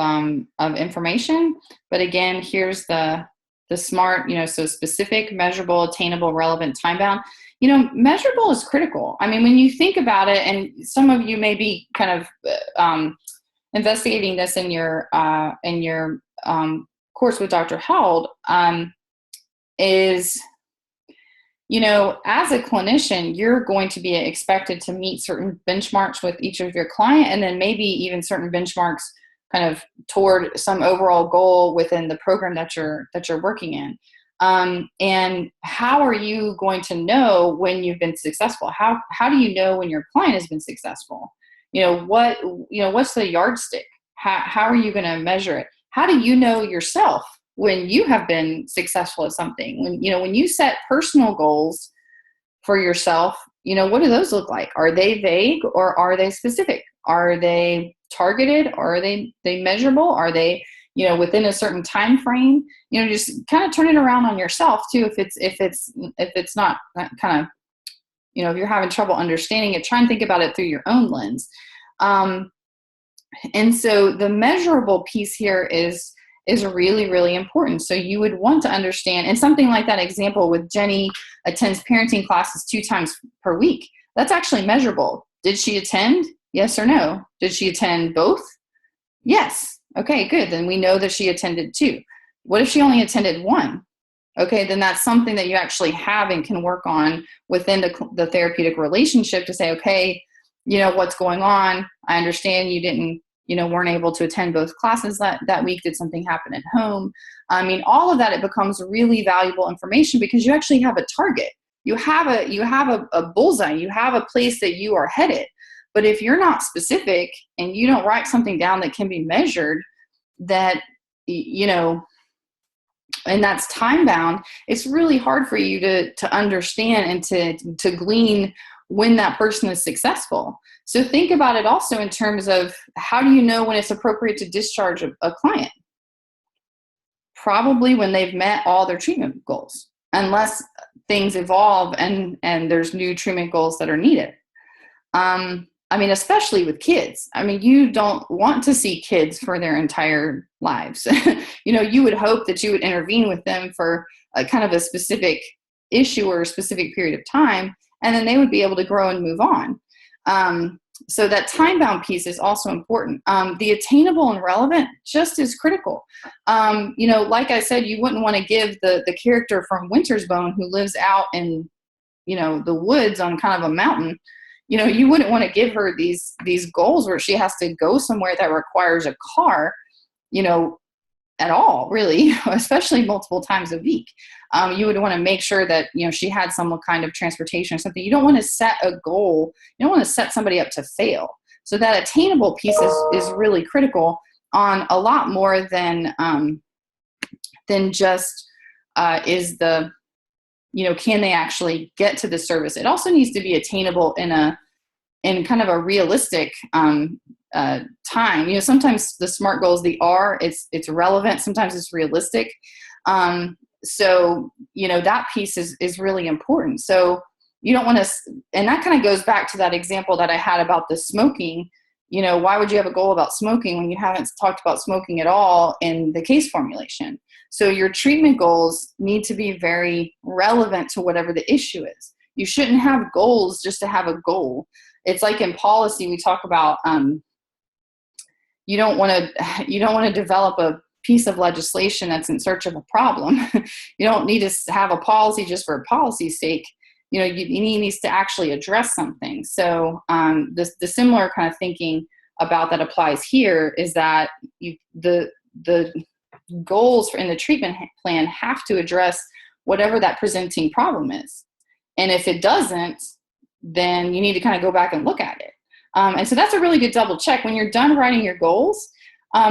information. But again, here's the SMART, so specific, measurable, attainable, relevant, time-bound. Measurable is critical. I mean, when you think about it, and some of you may be kind of investigating this in your course with Dr. Held, is, as a clinician, you're going to be expected to meet certain benchmarks with each of your client, and then maybe even certain benchmarks kind of toward some overall goal within the program that you're working in. And how are you going to know when you've been successful? How do you know when your client has been successful? What's the yardstick? How are you going to measure it? How do you know yourself when you have been successful at something? When you set personal goals for yourself, what do those look like? Are they vague or are they specific? Are they targeted or are they measurable? Are they, within a certain time frame? Just kind of turn it around on yourself too. If it's not kind of, if you're having trouble understanding it, try and think about it through your own lens. And so the measurable piece here is really, really important. So you would want to understand, and something like that example with Jenny attends parenting classes 2 times per week. That's actually measurable. Did she attend? Yes or no? Did she attend both? Yes. Okay, good. Then we know that she attended 2. What if she only attended 1? Okay, then that's something that you actually have and can work on within the therapeutic relationship to say, okay, what's going on? I understand you didn't, weren't able to attend both classes that week. Did something happen at home? I mean, all of that, it becomes really valuable information because you actually have a target. You have a bullseye. You have a place that you are headed. But if you're not specific and you don't write something down that can be measured, that, and that's time bound, it's really hard for you to understand and to glean when that person is successful. So think about it also in terms of, how do you know when it's appropriate to discharge a client? Probably when they've met all their treatment goals, unless things evolve and there's new treatment goals that are needed. Especially with kids. You don't want to see kids for their entire lives. You would hope that you would intervene with them for a kind of a specific issue or a specific period of time, and then they would be able to grow and move on. So that time-bound piece is also important. The attainable and relevant just is critical. Like I said, you wouldn't want to give the character from Winter's Bone who lives out in, the woods on kind of a mountain, you wouldn't want to give her these goals where she has to go somewhere that requires a car, at all, really, especially multiple times a week. You would want to make sure that, she had some kind of transportation or something. You don't want to set a goal. You don't want to set somebody up to fail. So that attainable piece is really critical on a lot more than just is the, can they actually get to the service? It also needs to be attainable in kind of a realistic time. Sometimes the SMART goals, it's relevant. Sometimes it's realistic. So that piece is really important. So you don't want to, and that kind of goes back to that example that I had about the smoking. Why would you have a goal about smoking when you haven't talked about smoking at all in the case formulation? So your treatment goals need to be very relevant to whatever the issue is. You shouldn't have goals just to have a goal. It's like in policy, we talk about, you don't want to develop a piece of legislation that's in search of a problem. You don't need to have a policy just for policy's sake. You needs to actually address something. So the similar kind of thinking about that applies here is that the goals in the treatment plan have to address whatever that presenting problem is. And if it doesn't, then you need to kind of go back and look at it. And so that's a really good double check. When you're done writing your goals,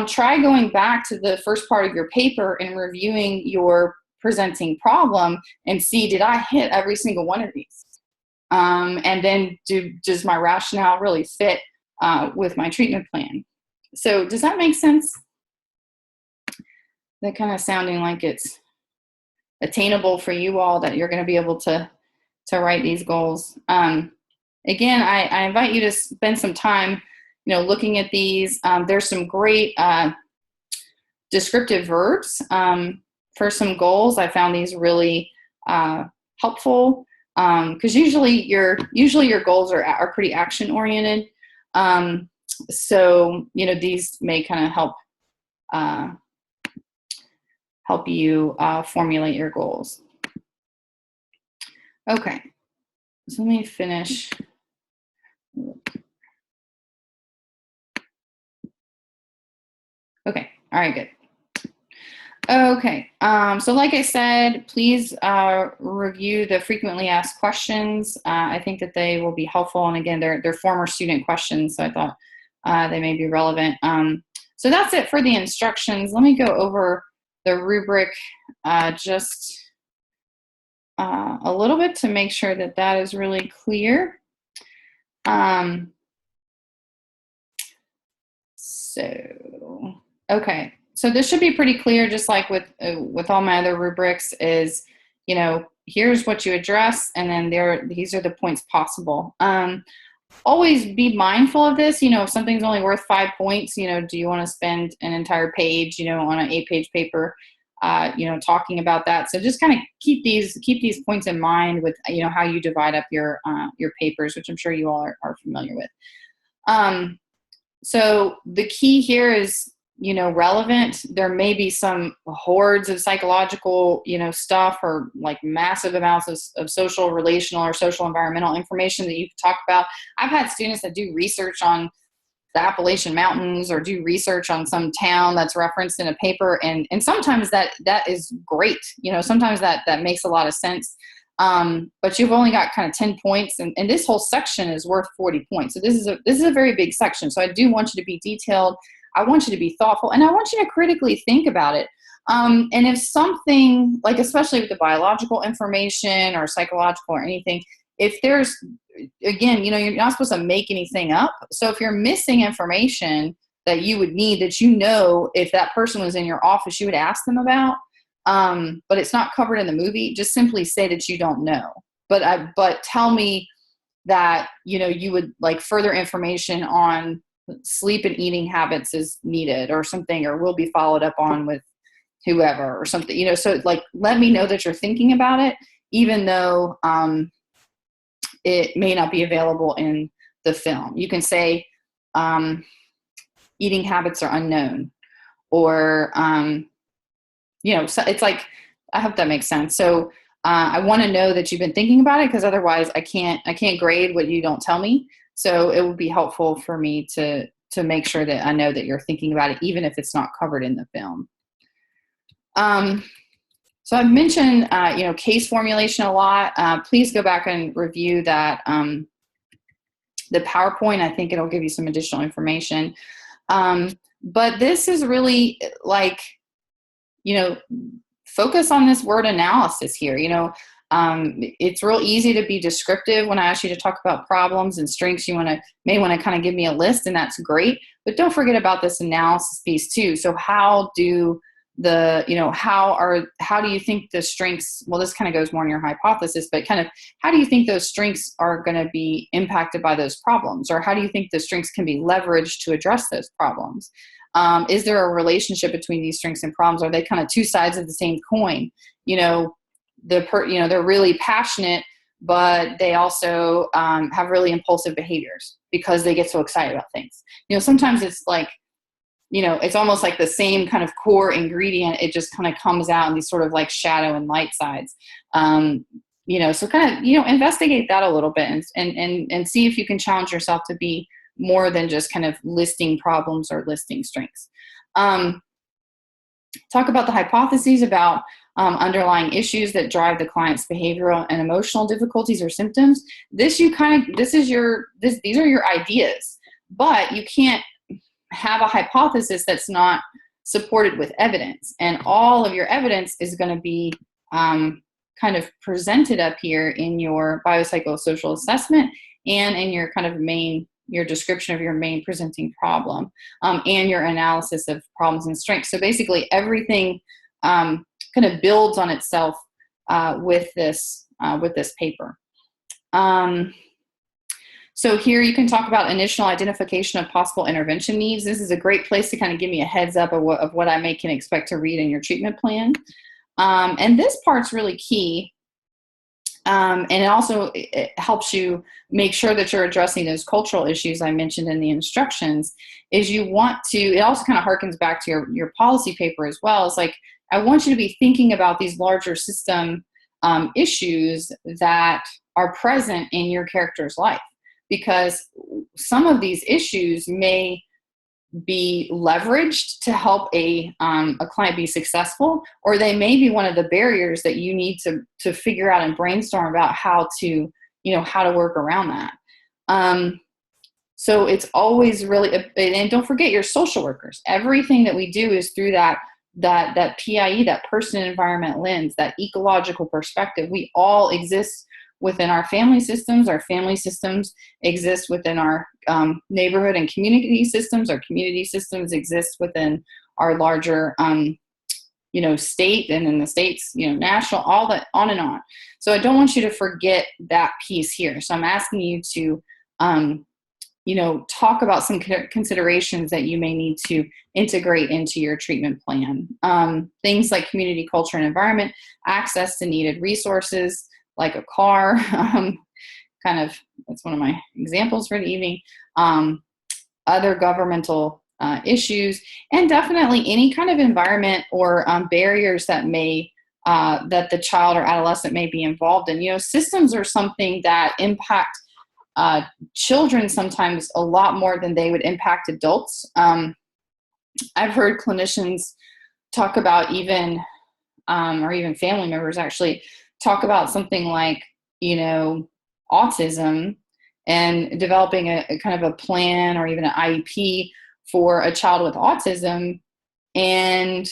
try going back to the first part of your paper and reviewing your presenting problem and see, did I hit every single one of these? And then does my rationale really fit with my treatment plan? So does that make sense? That kind of sounding like it's attainable for you all, that you're going to be able to write these goals. Again, I invite you to spend some time, looking at these. There's some great descriptive verbs for some goals. I found these really helpful because usually your goals are pretty action oriented. So, these may kind of help you formulate your goals. Okay, so let me finish. Okay, all right, good. Okay, so like I said, please review the frequently asked questions. I think that they will be helpful, and again, they're former student questions, so I thought they may be relevant. So that's it for the instructions. Let me go over the rubric just a little bit to make sure that that is really clear. Okay. So this should be pretty clear, just like with all my other rubrics is, here's what you address, and then these are the points possible. Always be mindful of this. If something's only worth 5 points, do you want to spend an entire page, on an 8-page paper, talking about that? So just kind of keep these points in mind with, how you divide up your papers, which I'm sure you all are familiar with. So the key here is, relevant. There may be some hordes of psychological, stuff, or like massive amounts of social, relational, or social environmental information that you can talk about. I've had students that do research on the Appalachian Mountains or do research on some town that's referenced in a paper. And sometimes that is great. Sometimes that makes a lot of sense. But you've only got kind of 10 points, and this whole section is worth 40 points. So this is a very big section. So I do want you to be detailed. I want you to be thoughtful, and I want you to critically think about it. And if something, like especially with the biological information or psychological or anything, if there's, again, you're not supposed to make anything up. So if you're missing information that you would need, that if that person was in your office, you would ask them about, but it's not covered in the movie, just simply say that you don't know. But tell me that, you would like further information on sleep and eating habits is needed or something, or will be followed up on with whoever or something, so like, let me know that you're thinking about it, even though it may not be available in the film. You can say eating habits are unknown, or so it's like, I hope that makes sense. So I want to know that you've been thinking about it, because otherwise I can't grade what you don't tell me. So it would be helpful for me to make sure that I know that you're thinking about it, even if it's not covered in the film. So I've mentioned, case formulation a lot. Please go back and review that, the PowerPoint. I think it'll give you some additional information. But this is really like, focus on this word analysis here. It's real easy to be descriptive when I ask you to talk about problems and strengths. You may want to kind of give me a list, and that's great. But don't forget about this analysis piece too. So how do how do you think the strengths, well, this kind of goes more in your hypothesis, but kind of how do you think those strengths are going to be impacted by those problems? Or how do you think the strengths can be leveraged to address those problems? Is there a relationship between these strengths and problems? Are they kind of two sides of the same coin? They're really passionate, but they also have really impulsive behaviors because they get so excited about things. Sometimes it's like, it's almost like the same kind of core ingredient. It just kind of comes out in these sort of like shadow and light sides. So kind of, investigate that a little bit and see if you can challenge yourself to be more than just kind of listing problems or listing strengths. Talk about the hypotheses about underlying issues that drive the client's behavioral and emotional difficulties or symptoms. These are your ideas, but you can't have a hypothesis that's not supported with evidence. And all of your evidence is going to be kind of presented up here in your biopsychosocial assessment and in your kind of your description of your main presenting problem, and your analysis of problems and strengths. So basically everything kind of builds on itself with this paper. So here you can talk about initial identification of possible intervention needs. This is a great place to kind of give me a heads up of what I can expect to read in your treatment plan. And this part's really key. And it also it helps you make sure that you're addressing those cultural issues I mentioned in the instructions. Is you want to, it also kind of harkens back to your policy paper as well. It's like, I want you to be thinking about these larger system issues that are present in your character's life, because some of these issues may be leveraged to help a client be successful, or they may be one of the barriers that you need to figure out and brainstorm about how to, how to work around that. So it's always really, and don't forget your social workers. Everything that we do is through that PIE, that person environment lens, that ecological perspective. We all exist within our family systems. Our family systems exist within our neighborhood and community systems. Our community systems exist within our larger, state, and in the states, national, all that, on and on. So I don't want you to forget that piece here. So I'm asking you to, talk about some considerations that you may need to integrate into your treatment plan. Things like community, culture, and environment, access to needed resources, like a car, that's one of my examples for the evening, other governmental issues, and definitely any kind of environment or barriers that that the child or adolescent may be involved in. Systems are something that impact children sometimes a lot more than they would impact adults. I've heard clinicians talk about or even family members actually talk about something like, autism, and developing a kind of a plan or even an IEP for a child with autism. And,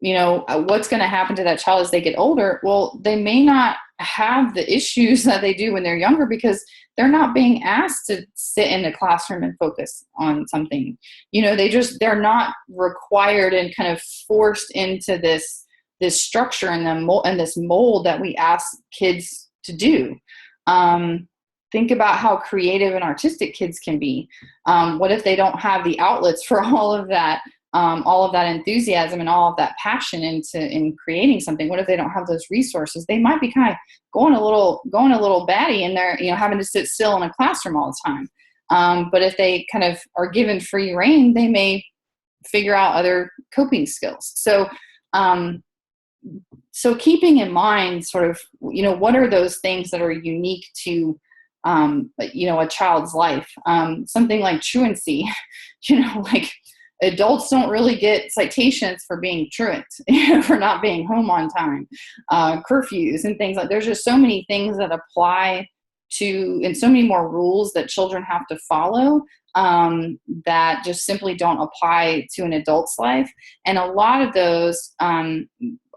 what's going to happen to that child as they get older? Well, they may not have the issues that they do when they're younger, because they're not being asked to sit in the classroom and focus on something. They're not required and kind of forced into this structure and this mold that we ask kids to do. Think about how creative and artistic kids can be. What if they don't have the outlets for all of that enthusiasm and all of that passion in creating something? What if they don't have those resources? They might be kind of going a little batty in there, having to sit still in a classroom all the time. But if they kind of are given free rein, they may figure out other coping skills. So keeping in mind sort of, what are those things that are unique to, a child's life? Something like truancy, like adults don't really get citations for being truant, for not being home on time, curfews and things like, there's just so many things that apply to, and so many more rules that children have to follow, that just simply don't apply to an adult's life. And a lot of those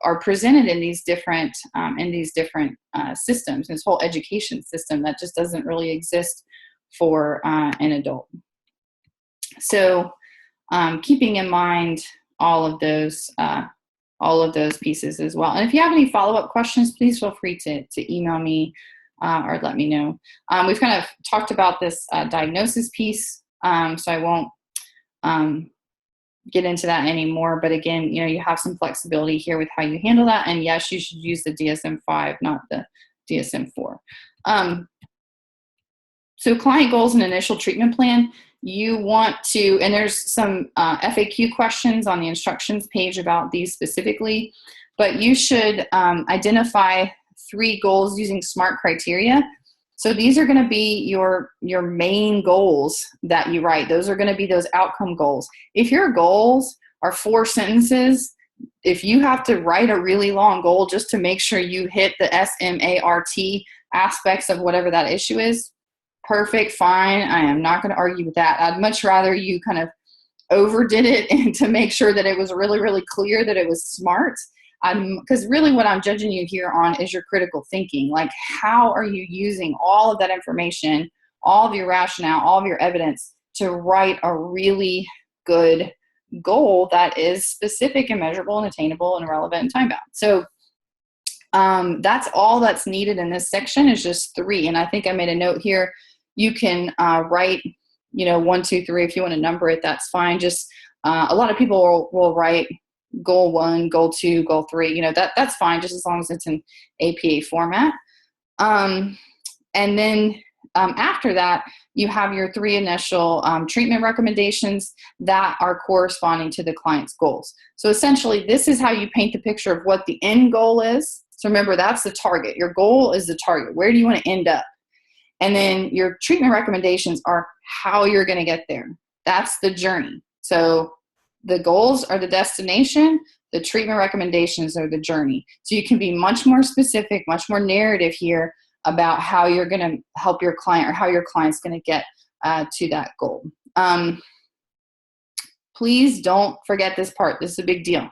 are presented in these different systems, this whole education system that just doesn't really exist for an adult. So keeping in mind all of those pieces as well. And if you have any follow-up questions, please feel free to email me or let me know. We've kind of talked about this diagnosis piece, so I won't get into that anymore. But again, you have some flexibility here with how you handle that. And yes, you should use the DSM-5, not the DSM-4. So client goals and initial treatment plan, you want to, and there's some FAQ questions on the instructions page about these specifically, but you should identify 3 goals using SMART criteria. So these are going to be your main goals that you write. Those are going to be those outcome goals. If your goals are 4 sentences, if you have to write a really long goal just to make sure you hit the SMART aspects of whatever that issue is, perfect, fine. I am not going to argue with that. I'd much rather you kind of overdid it and to make sure that it was really, really clear that it was SMART. Because really what I'm judging you here on is your critical thinking. Like, how are you using all of that information, all of your rationale, all of your evidence to write a really good goal that is specific and measurable and attainable and relevant and time bound. So that's all that's needed in this section is just 3. And I think I made a note here. You can write, 1, 2, 3. If you want to number it, that's fine. Just a lot of people will write goal 1, goal 2, goal 3, you know, that's fine, just as long as it's in APA format. And then after that, you have your 3 initial treatment recommendations that are corresponding to the client's goals. So essentially, this is how you paint the picture of what the end goal is. So remember, that's the target. Your goal is the target. Where do you want to end up? And then your treatment recommendations are how you're going to get there. That's the journey. So the goals are the destination. The treatment recommendations are the journey. So you can be much more specific, much more narrative here about how you're going to help your client or how your client's going to get to that goal. Please don't forget this part. This is a big deal.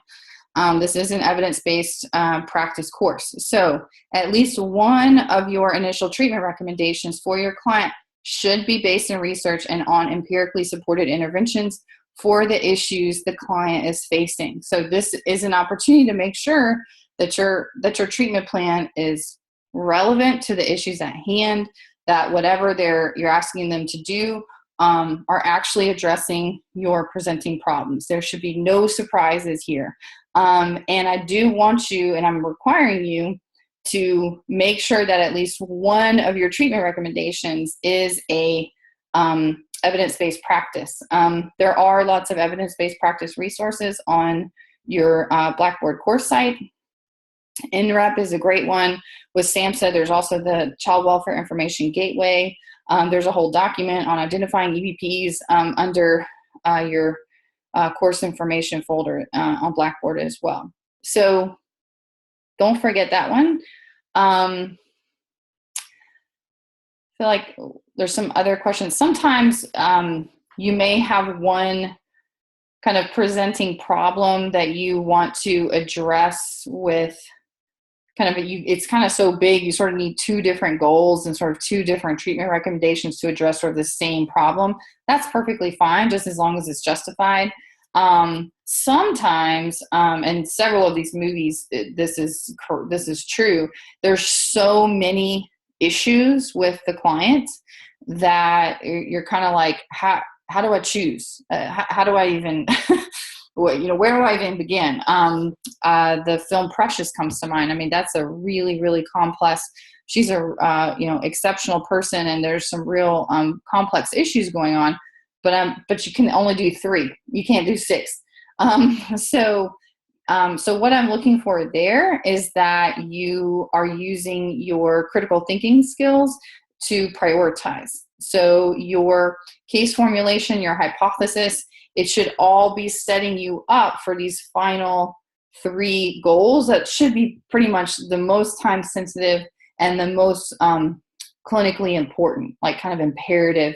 This is an evidence-based practice course. So at least one of your initial treatment recommendations for your client should be based in research and on empirically supported interventions for the issues the client is facing. So this is an opportunity to make sure that your treatment plan is relevant to the issues at hand, that whatever you're asking them to do are actually addressing your presenting problems. There should be no surprises here. And I do want you, and I'm requiring you, to make sure that at least one of your treatment recommendations is a evidence-based practice. There are lots of evidence-based practice resources on your Blackboard course site. NREP is a great one. With SAMHSA, there's also the Child Welfare Information Gateway. There's a whole document on identifying EVPs under your course information folder on Blackboard as well. So don't forget that one. I feel like there's some other questions. Sometimes you may have one kind of presenting problem that you want to address with it's kind of so big, you sort of need 2 different goals and sort of 2 different treatment recommendations to address sort of the same problem. That's perfectly fine, just as long as it's justified. Sometimes, and several of these movies, this is true. There's so many issues with the client that you're kind of like, how do I choose? How do I even, where do I even begin? The film Precious comes to mind. I mean, that's a really, really complex. She's a exceptional person, and there's some real complex issues going on. But you can only do 3. You can't do 6. So what I'm looking for there is that you are using your critical thinking skills to prioritize. So your case formulation, your hypothesis, it should all be setting you up for these final 3 goals that should be pretty much the most time sensitive and the most clinically important, like kind of imperative,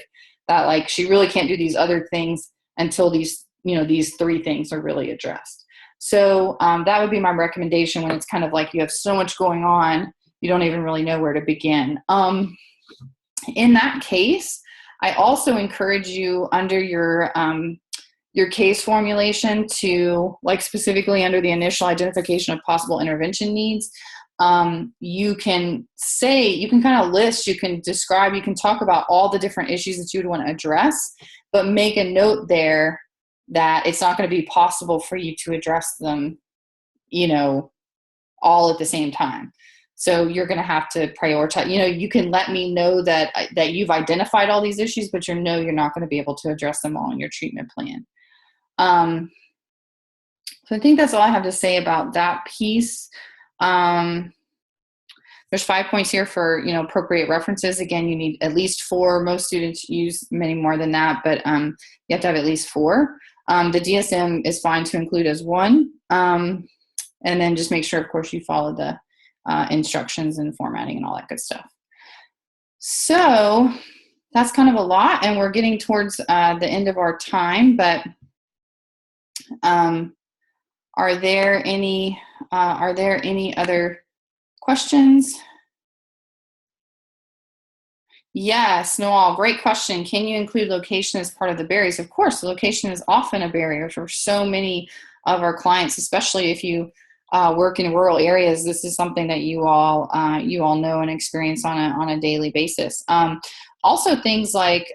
that like she really can't do these other things until these 3 things are really addressed. So that would be my recommendation when it's kind of like you have so much going on, you don't even really know where to begin. In that case, I also encourage you under your case formulation to, like specifically under the initial identification of possible intervention needs, you can kind of list, you can describe, you can talk about all the different issues that you would want to address, but make a note there that it's not going to be possible for you to address them, all at the same time. So you're going to have to prioritize. You can let me know that you've identified all these issues, but you're not going to be able to address them all in your treatment plan. So I think that's all I have to say about that piece. There's 5 points here for, appropriate references. Again, you need at least 4. Most students use many more than that, but you have to have at least 4. The DSM is fine to include as 1. And then just make sure, of course, you follow the instructions and formatting and all that good stuff. So that's kind of a lot, and we're getting towards the end of our time, but are there any other questions? Yes, Noel, great question. Can you include location as part of the barriers? Of course, location is often a barrier for so many of our clients, especially if you work in rural areas. This is something that you all know and experience on a daily basis. Also, things like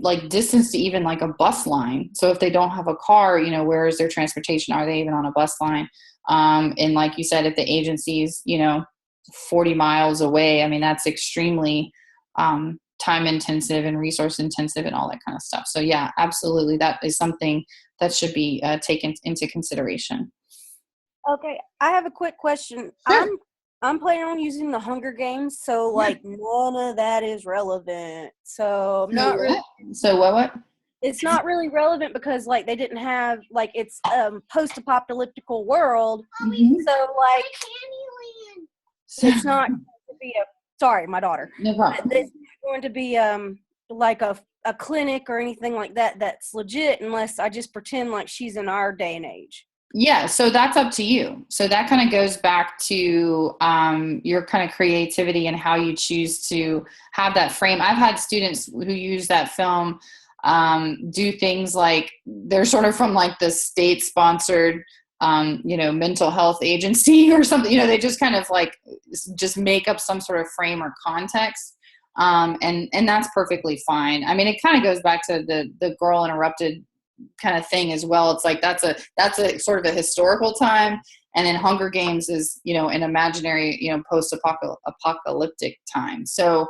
like distance to even like a bus line. So if they don't have a car, you know, where is their transportation? Are they even on a bus line? And like you said, if the agency's, you know, 40 miles away, I mean, that's extremely time intensive and resource intensive and all that kind of stuff. So yeah, absolutely. That is something that should be taken into consideration. Okay, I have a quick question. Sure. I'm planning on using the Hunger Games, so like none of that is relevant. So I'm not really. So what? It's not really relevant because like they didn't have like it's post-apocalyptic world. Mhm. So like it's not going to be a sorry, my daughter. No problem. It's not going to be like a clinic or anything like that that's legit unless I just pretend like she's in our day and age. Yeah, so that's up to you. So that kind of goes back to your kind of creativity and how you choose to have that frame. I've had students who use that film do things like they're sort of from like the state sponsored you know, mental health agency or something. You know, they just kind of like just make up some sort of frame or context. And that's perfectly fine. I mean, it kind of goes back to the Girl Interrupted kind of thing as well. It's like that's a sort of a historical time, and then Hunger Games is, you know, an imaginary, you know, post-apocalyptic time. So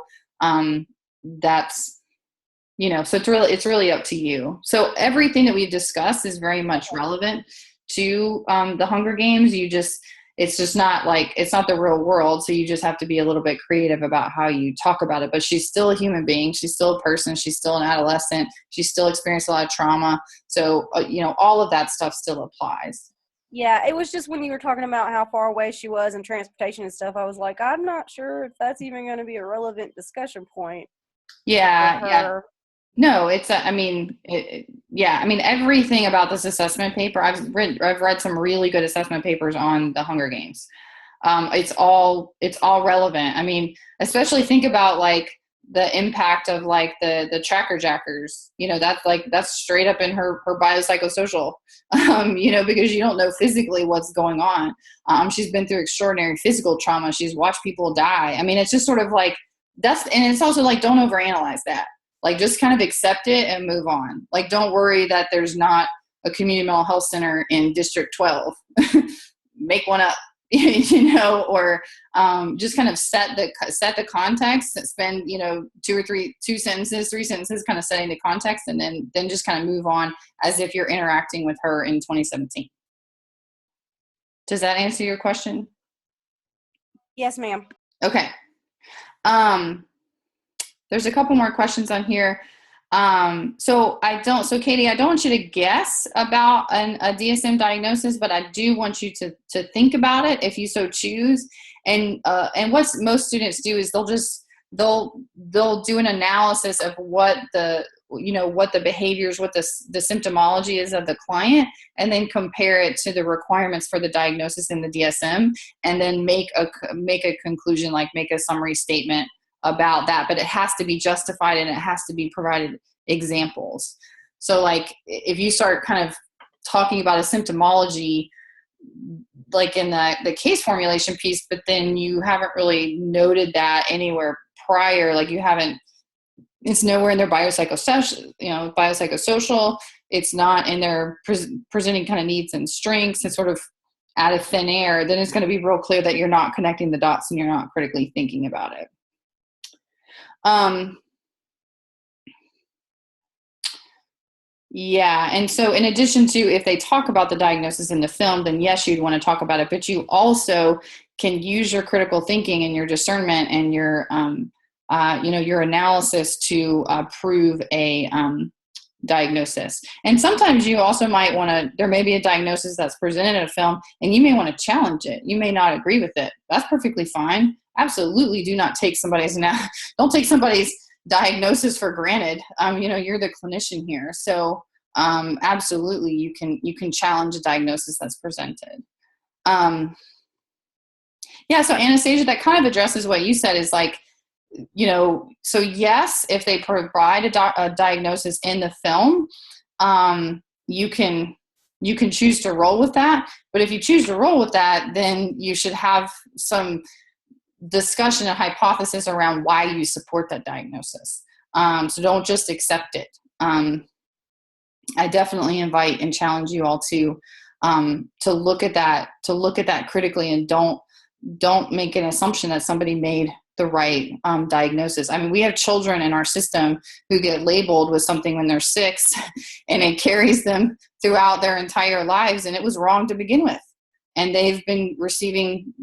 that's, you know, so it's really up to you. So everything that we've discussed is very much relevant to the Hunger Games. It's just not like, it's not the real world. So you just have to be a little bit creative about how you talk about it. But she's still a human being. She's still a person. She's still an adolescent. She's still experienced a lot of trauma. So, you know, all of that stuff still applies. Yeah, it was just when you were talking about how far away she was and transportation and stuff, I was like, I'm not sure if that's even going to be a relevant discussion point Yeah. for Yeah. her. No, it's, yeah, I mean, everything about this assessment paper, I've read some really good assessment papers on the Hunger Games. It's all relevant. I mean, especially think about like the impact of like the tracker jackers, you know, that's straight up in her biopsychosocial, you know, because you don't know physically what's going on. She's been through extraordinary physical trauma. She's watched people die. I mean, it's just sort of like and it's also like, don't overanalyze that. Like, just kind of accept it and move on. Like, don't worry that there's not a community mental health center in District 12. Make one up, you know, or just kind of set the context. Spend, you know, three sentences, kind of setting the context, and then just kind of move on as if you're interacting with her in 2017. Does that answer your question? Yes, ma'am. Okay. There's a couple more questions on here. So Katie, I don't want you to guess about a DSM diagnosis, but I do want you to think about it if you so choose. And what most students do is they'll do an analysis of what the behaviors, what the symptomology is of the client, and then compare it to the requirements for the diagnosis in the DSM, and then make a conclusion, like make a summary statement about that. But it has to be justified and it has to be provided examples. So like if you start kind of talking about a symptomology like in the case formulation piece, but then you haven't really noted that anywhere prior, like it's nowhere in their biopsychosocial, it's not in their presenting kind of needs and strengths, it's sort of out of thin air, then it's going to be real clear that you're not connecting the dots and you're not critically thinking about it. Yeah. And so in addition to, if they talk about the diagnosis in the film, then yes, you'd want to talk about it, but you also can use your critical thinking and your discernment and your, your analysis to prove a diagnosis. And sometimes you also might want to, there may be a diagnosis that's presented in a film and you may want to challenge it. You may not agree with it. That's perfectly fine. Absolutely do not take don't take somebody's diagnosis for granted. You're the clinician here. So absolutely you can challenge a diagnosis that's presented. So Anastasia, that kind of addresses what you said, is like, so yes, if they provide a diagnosis in the film, you can choose to roll with that. But if you choose to roll with that, then you should have some discussion and hypothesis around why you support that diagnosis. So don't just accept it. I definitely invite and challenge you all to look at that critically, and don't make an assumption that somebody made the right diagnosis. I mean, we have children in our system who get labeled with something when they're 6 and it carries them throughout their entire lives, and it was wrong to begin with. And they've been receiving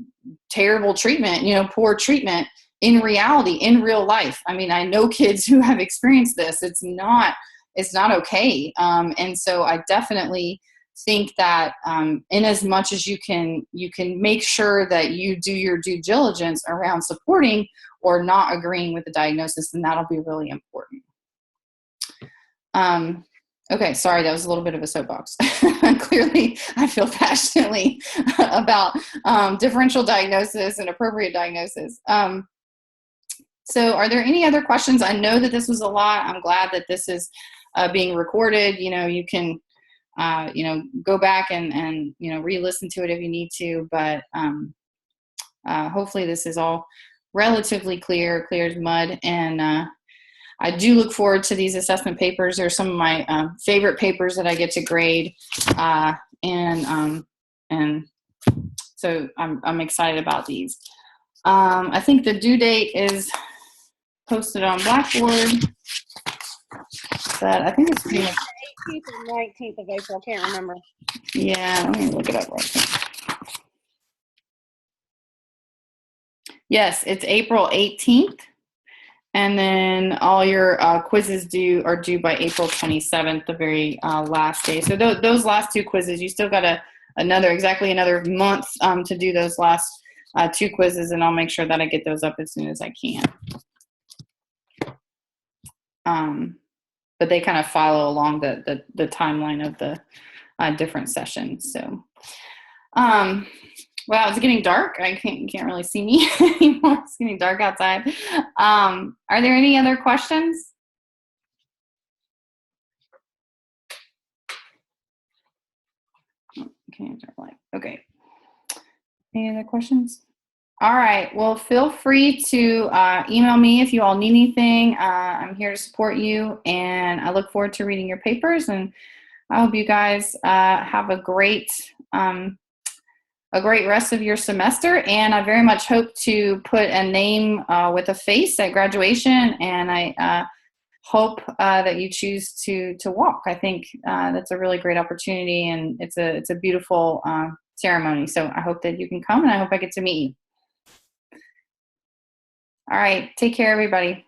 terrible treatment, poor treatment in reality, in real life. I mean, I know kids who have experienced this. It's not okay. And so I definitely think that in as much as you can make sure that you do your due diligence around supporting or not agreeing with the diagnosis, then that'll be really important. Okay, sorry, that was a little bit of a soapbox. Clearly, I feel passionately about differential diagnosis and appropriate diagnosis. So are there any other questions? I know that this was a lot. I'm glad that this is being recorded. You can go back and re-listen to it if you need to, but hopefully this is all relatively clear as mud. And I do look forward to these assessment papers. They're some of my favorite papers that I get to grade, and so I'm excited about these. I think the due date is posted on Blackboard, but I think it's pretty much 18th or 19th of April. I can't remember. Yeah, let me look it up real quick. Yes, it's April 18th. And then all your quizzes are due by April 27th, the very last day. So those last 2 quizzes, you still got exactly another month to do those last 2 quizzes, and I'll make sure that I get those up as soon as I can. But they kind of follow along the timeline of the different sessions. So, wow, it's getting dark. You can't really see me anymore. It's getting dark outside. Are there any other questions? Okay. Any other questions? All right. Well, feel free to email me if you all need anything. I'm here to support you, and I look forward to reading your papers. And I hope you guys have a great rest of your semester. And I very much hope to put a name with a face at graduation. And I hope that you choose to walk. I think that's a really great opportunity, and it's a beautiful ceremony. So I hope that you can come, and I hope I get to meet you. All right. Take care, everybody.